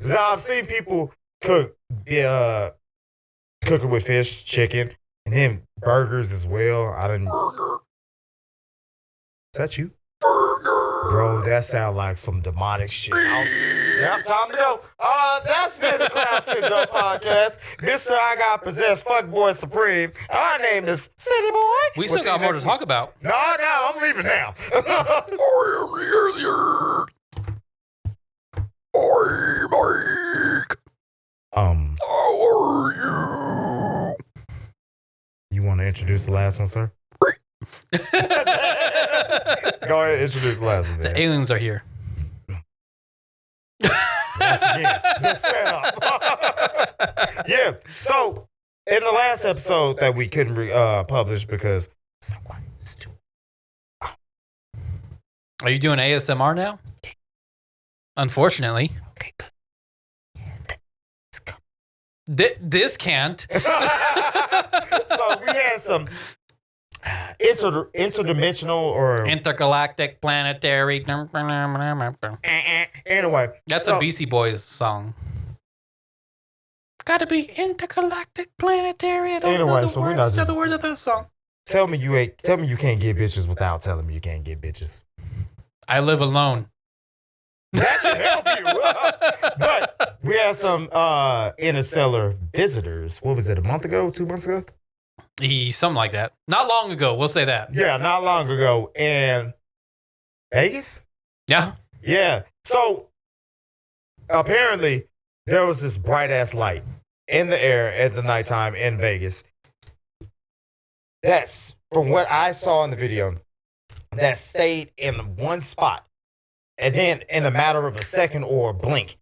A: Now, I've seen people cook it with fish, chicken, and then burgers as well. Burger. Is that you? Burger. Bro, that sounds like some demonic shit. Yep, time to go. That's been the Class Syndrome Podcast. Mr. I Got Possessed, Fuckboy Supreme. Our name is City Boy.
B: We still got more to talk about.
A: No, I'm leaving now. I am earlier. Hi, Mike. How are you? You want to introduce the last one, sir? Go ahead and introduce the last one, man.
B: The aliens are here.
A: Once again, the setup. Yeah. So, in the last episode that we couldn't publish because someone is too.
B: Are you doing ASMR now? Unfortunately.
A: Okay, good.
B: This can't.
A: So we had some interdimensional or
B: intergalactic planetary.
A: Anyway,
B: that's a BC Boys song. Gotta be intergalactic planetary. I don't know the words to the words of this song.
A: tell me you can't get bitches without telling me you can't get bitches.
B: I live alone.
A: That should help you. But we had some interstellar visitors. What was it, a month ago, 2 months ago?
B: Something like that. Not long ago, we'll say that.
A: Yeah, not long ago. And Vegas?
B: Yeah.
A: Yeah. So apparently there was this bright ass light in the air at the nighttime in Vegas. That's from what I saw in the video, that stayed in one spot. And then in a matter of a second or a blink,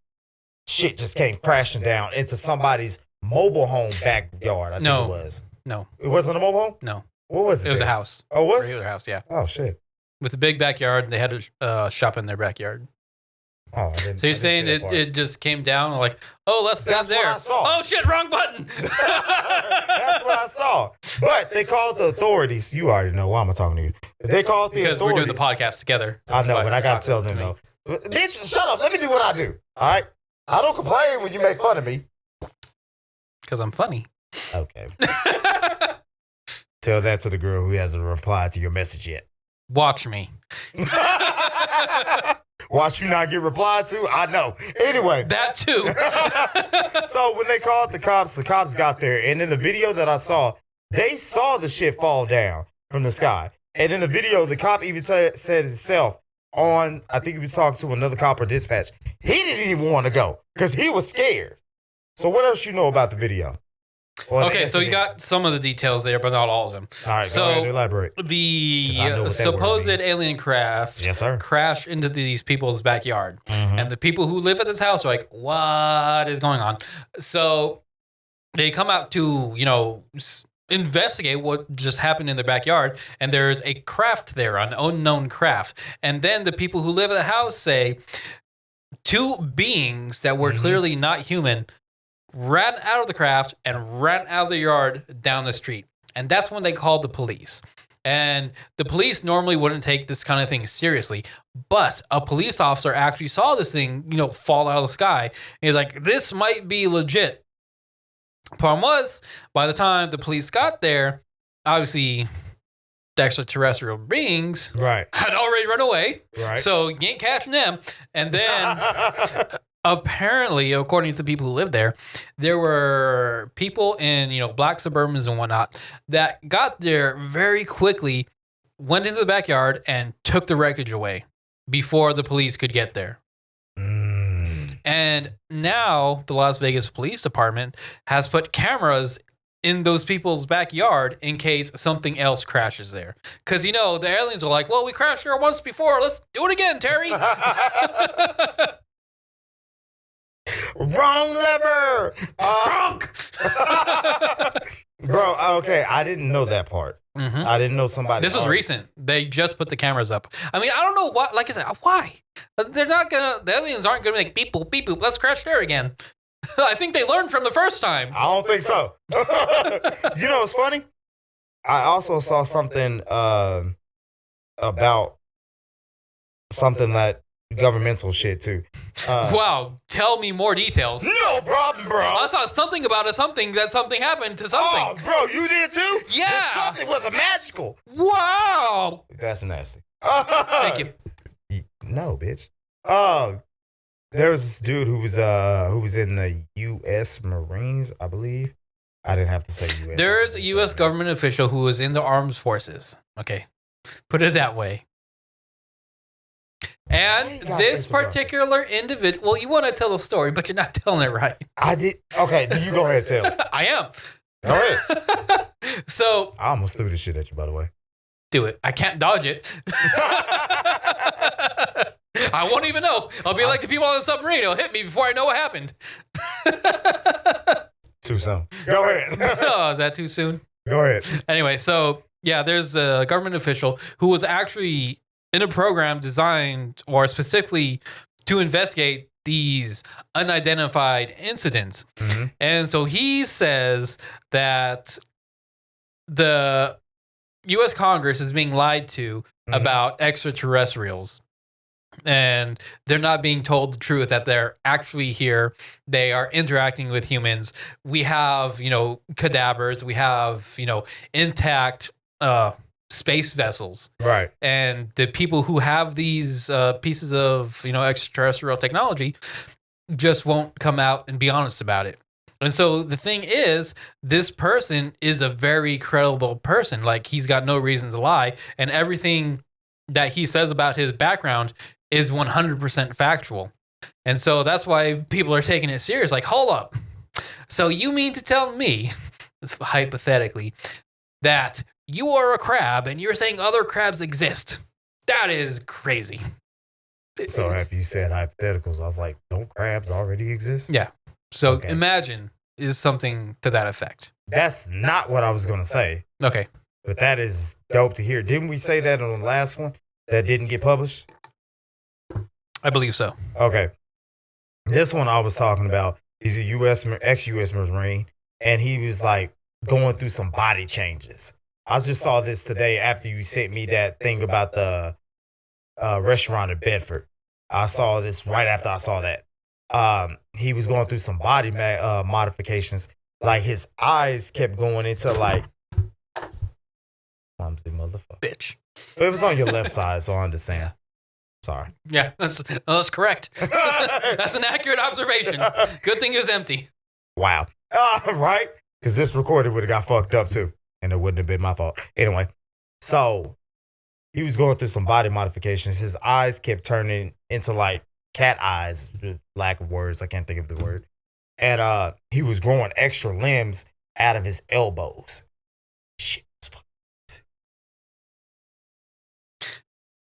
A: shit just came crashing down into somebody's mobile home backyard. I think it was.
B: No.
A: It wasn't a mobile home?
B: No.
A: What was it?
B: It was a house.
A: Oh, it was?
B: A regular house, yeah.
A: Oh, shit.
B: With a big backyard, they had a shop in their backyard.
A: Oh,
B: so you're saying it just came down like, oh, let's stand there.
A: What I saw.
B: Oh shit, wrong button.
A: That's what I saw. But they called the authorities. You already know why I'm talking to you. They called the
B: because
A: authorities.
B: We're doing the podcast together.
A: I know, but I gotta tell them though. Bitch, shut up. Let me do what I do. All right. I don't complain when you make fun of me.
B: Because I'm funny.
A: Okay. Tell that to the girl who hasn't replied to your message yet.
B: Watch me.
A: Watch you not get replied to? I know. Anyway.
B: That too.
A: So when they called the cops got there. And in the video that I saw, they saw the shit fall down from the sky. And in the video, the cop even said himself on, I think he was talking to another cop or dispatch. He didn't even want to go because he was scared. So what else you know about the video?
B: Okay, so you got some of the details there, but not all of them.
A: All right, so go ahead and elaborate.
B: The supposed alien craft crashed into these people's backyard. Mm-hmm. And the people who live at this house are like, what is going on? So they come out to, investigate what just happened in their backyard. And there's a craft there, an unknown craft. And then the people who live at the house say 2 beings that were clearly not human ran out of the craft and ran out of the yard down the street. And that's when they called the police. And the police normally wouldn't take this kind of thing seriously. But a police officer actually saw this thing, fall out of the sky. And he's like, this might be legit. Problem was, by the time the police got there, obviously the extraterrestrial beings had already run away. Right. So you ain't catching them. And then apparently, according to the people who live there, there were people in, black Suburbans and whatnot that got there very quickly, went into the backyard and took the wreckage away before the police could get there. And now the Las Vegas Police Department has put cameras in those people's backyard in case something else crashes there. Because, the aliens are like, well, we crashed here once before. Let's do it again, Terry.
A: Wrong lever. Bro, okay, I didn't know that part. Mm-hmm. I didn't know somebody.
B: This was recent. They just put the cameras up. I mean, I don't know what. Like I said, why? They're not gonna. The aliens aren't gonna be like beep boop beep boop. Let's crash there again. I think they learned from the first time.
A: I don't think so. What's funny? I also saw something about something that governmental shit too.
B: Wow, tell me more details.
A: No problem, bro.
B: I saw something about it. Something happened to something.
A: Oh, bro, you did too?
B: Yeah.
A: Something was a magical.
B: Wow.
A: That's nasty.
B: Thank you.
A: No, bitch. There was this dude who was in the U.S. Marines, I believe. I didn't have to say U.S.
B: There is a U.S. government official who was in the armed forces. Okay, put it that way. And this particular individual, well, you want to tell the story, but you're not telling it right.
A: I did. Okay, you go ahead and tell it.
B: I am.
A: All right.
B: So
A: I almost threw this shit at you, by the way.
B: Do it. I can't dodge it. I won't even know. I'll be like the people on the submarine. It'll hit me before I know what happened.
A: Too soon. Go ahead.
B: Oh, is that too soon?
A: Go ahead.
B: Anyway, so yeah, there's a government official who was actually in a program designed or specifically to investigate these unidentified incidents. Mm-hmm. And so he says that the U.S. Congress is being lied to about extraterrestrials. And they're not being told the truth that they're actually here. They are interacting with humans. We have, cadavers. We have, intact space vessels.
A: Right.
B: And the people who have these pieces of, extraterrestrial technology just won't come out and be honest about it. And so the thing is, this person is a very credible person. Like, he's got no reason to lie. And everything that he says about his background is 100% factual. And so that's why people are taking it serious. Like, hold up. So you mean to tell me, hypothetically, that you are a crab and you're saying other crabs exist? That is crazy.
A: So after you said hypotheticals, I was like, don't crabs already exist?
B: Yeah. So
A: Okay.
B: imagine is something to that effect.
A: That's not what I was going to say.
B: Okay.
A: But that is dope to hear. Didn't we say that on the last one that didn't get published?
B: I believe so.
A: Okay. This one I was talking about, he's a ex-US Marine, and he was like going through some body changes. I just saw this today after you sent me that thing about the restaurant in Bedford. I saw this right after I saw that. He was going through some body modifications. Like, his eyes kept going into like, clumsy motherfucker.
B: Bitch.
A: It was on your left side, so I understand. Sorry.
B: Yeah, that's correct. That's an accurate observation. Good thing it was empty.
A: Wow. Right? Because this recording would have got fucked up too, and it wouldn't have been my fault. Anyway, so he was going through some body modifications. His eyes kept turning into like cat eyes, lack of words. I can't think of the word. And he was growing extra limbs out of his elbows. Shit.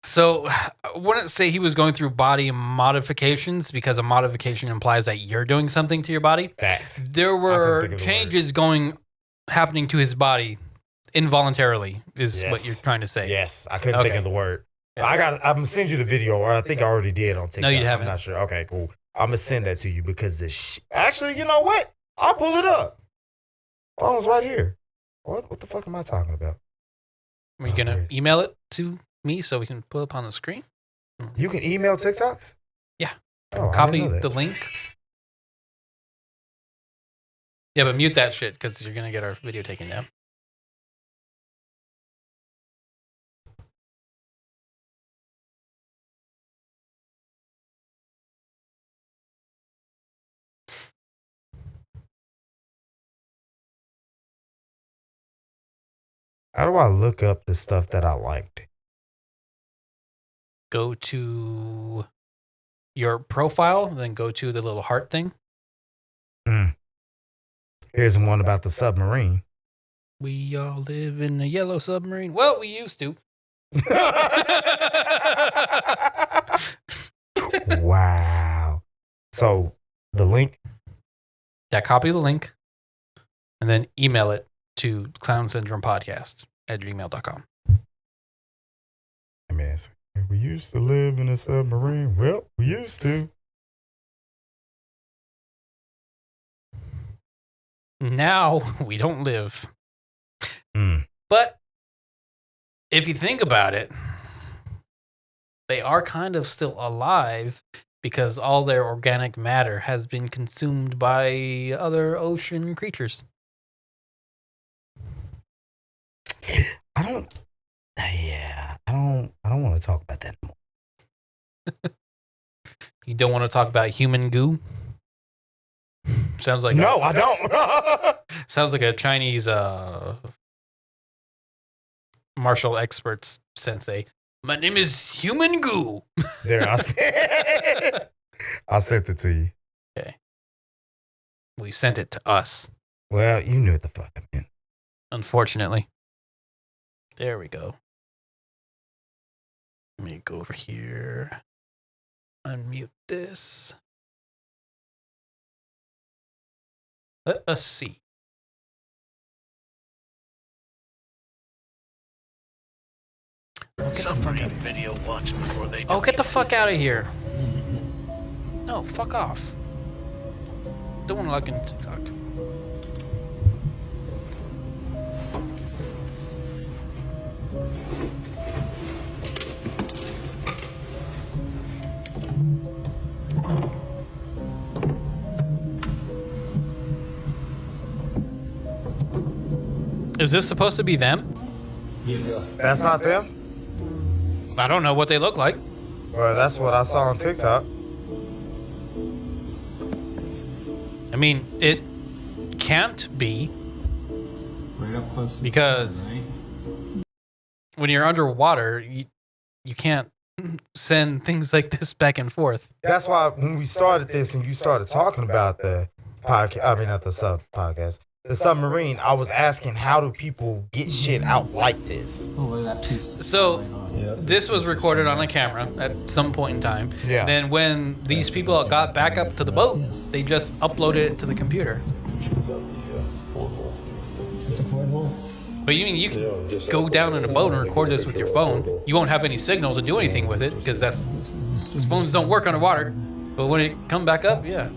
B: So I wouldn't say he was going through body modifications, because a modification implies that you're doing something to your body.
A: Facts.
B: There were changes happening to his body involuntarily, is what you're trying to say.
A: Yes, I couldn't think of the word. Yeah. I'm gonna send you the video, or I think I already did on TikTok.
B: No, you haven't.
A: I'm not sure. Okay, cool. I'm gonna send that to you because this. Actually, you know what? I'll pull it up. Phone's right here. What the fuck am I talking about?
B: Are you gonna email it to me so we can pull up on the screen?
A: You can email TikToks?
B: Yeah.
A: Oh,
B: copy the link. Yeah, but mute that shit because you're gonna get our video taken down.
A: How do I look up the stuff that I liked?
B: Go to your profile, then go to the little heart thing.
A: Here's one about the submarine.
B: We all live in a yellow submarine. Well, we used to.
A: Wow. So the link?
B: Yeah, copy the link and then email it to clownsyndromepodcast@gmail.com.
A: I mean, we used to live in a submarine. Well, we used to.
B: Now we don't live. But if you think about it, they are kind of still alive because all their organic matter has been consumed by other ocean creatures.
A: I don't want to talk about that anymore.
B: You don't want to talk about human goo? Sounds like
A: no, I don't.
B: Sounds like a Chinese martial experts sensei. My name is Human Goo.
A: There, I sent it to you.
B: Okay. We sent it to us.
A: Well, you knew what the fuck I meant.
B: Unfortunately. There we go. Let me go over here. Unmute this. Let us see. Oh, get the fuck out of here. Oh, get the fuck out of here. No, fuck off. Don't want to log into TikTok. Is this supposed to be them?
A: That's not them?
B: I don't know what they look like.
A: Well, that's what I saw on TikTok.
B: I mean, it can't be
C: Right up close.
B: because when you're underwater, you can't send things like this back and forth.
A: That's why when we started this and you started talking about the podcast, I mean, not the podcast, the submarine, I was asking, how do people get shit out like this?
C: Oh, look at that piece.
B: So this was recorded on a camera at some point in time.
A: Yeah.
B: Then when these people got back up to the boat, they just uploaded it to the computer. But you can go down in a boat and record this with your phone. You won't have any signal to do anything with it because phones don't work underwater. But when it come back up, yeah.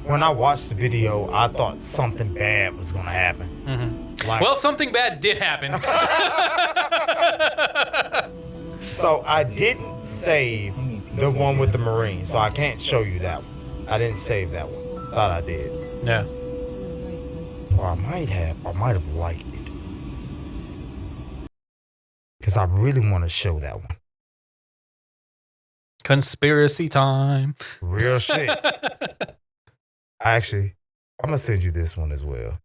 A: When I watched the video, I thought something bad was gonna happen.
B: Mm-hmm.
A: Like,
B: Well, something bad did happen.
A: so I didn't save the one with the Marine, so I can't show you that one. I didn't save that one. Thought I did.
B: Yeah.
A: Or I might have liked it. Because I really want to show that one.
B: Conspiracy time.
A: Real shit. Actually, I'm going to send you this one as well.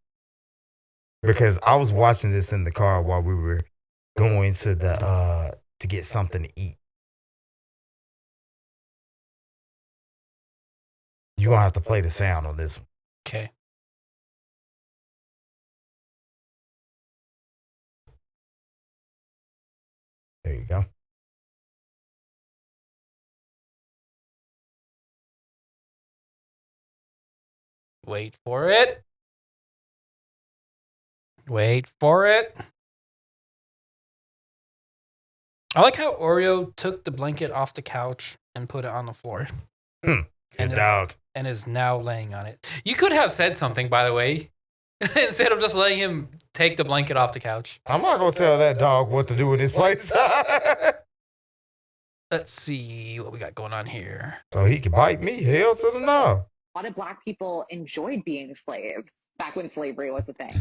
A: Because I was watching this in the car while we were going to get something to eat. You're going to have to play the sound on this one.
B: Okay.
A: There you go.
B: Wait for it. Wait for it. I like how Oreo took the blanket off the couch and put it on the floor.
A: Good
B: And
A: dog.
B: And is now laying on it. You could have said something, by the way, instead of just letting him take the blanket off the couch.
A: I'm not going to tell that dog what to do in this place.
B: Let's see what we got going on here.
A: So he can bite me. Hell to the no.
D: A lot of Black people enjoyed being slaves back when slavery was a thing.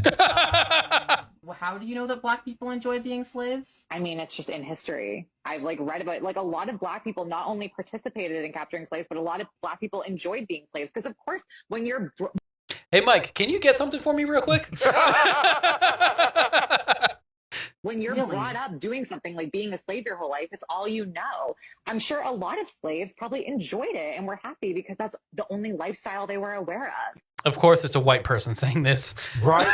E: Well, how do you know that Black people enjoy being slaves?
D: I mean, it's just in history. I've read about a lot of Black people not only participated in capturing slaves, but a lot of Black people enjoyed being slaves. Because of course, when you're
B: Hey, Mike, can you get something for me real quick?
D: when you're
E: Really?
D: brought up doing something like being a slave your whole life, it's all you know. I'm sure a lot of slaves probably enjoyed it and were happy because that's the only lifestyle they were aware of.
B: Of course, it's a white person saying this.
A: Right?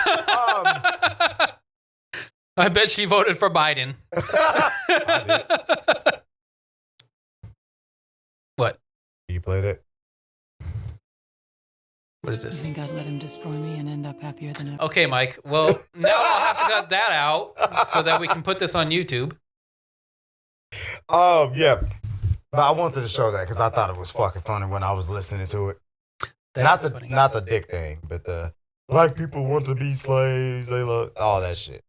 B: I bet she voted for Biden. What?
A: You played it?
B: What is
F: I
B: this?
F: think I'd let him destroy me and end up happier than ever.
B: Okay, Mike. Well, now I'll have to cut that out so that we can put this on YouTube.
A: Yeah. But I wanted to show that because I thought it was fucking funny when I was listening to it.
B: That's funny.
A: Not the dick thing, but the Black people want to be slaves. They love all that shit.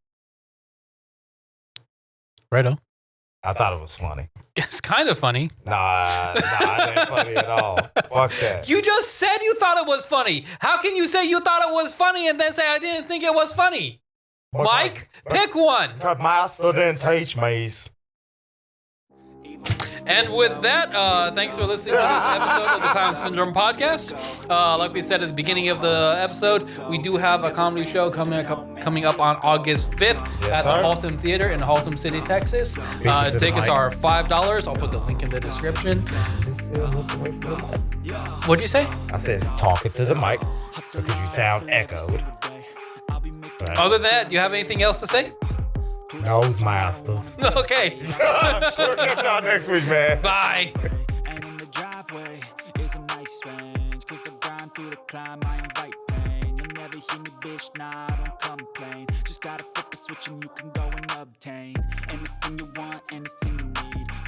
B: Righto.
A: I thought it was funny.
B: It's kind of funny.
A: Nah, it ain't funny at all. Fuck that.
B: You just said you thought it was funny. How can you say you thought it was funny and then say I didn't think it was funny? Mike, pick one.
A: Cut master didn't teach me.
B: And with that, thanks for listening to this episode of the Clown Syndrome podcast. Like we said at the beginning of the episode, we do have a comedy show coming up on August 5th at the Haltom Theater in Haltom City, Texas. Tickets are $5. I'll put the link in the description. What'd you say?
A: I said talking to the mic because you sound echoed.
B: Other than that, do you have anything else to say?
A: Nose masters.
B: Okay.
A: Sure, catch y'all next week, man.
B: Bye.
G: And in the driveway is a nice range. Cause I grind through the climb, I invite pain. You'll never hear me, bitch, nah, I don't complain. Just gotta flip the switch and you can go.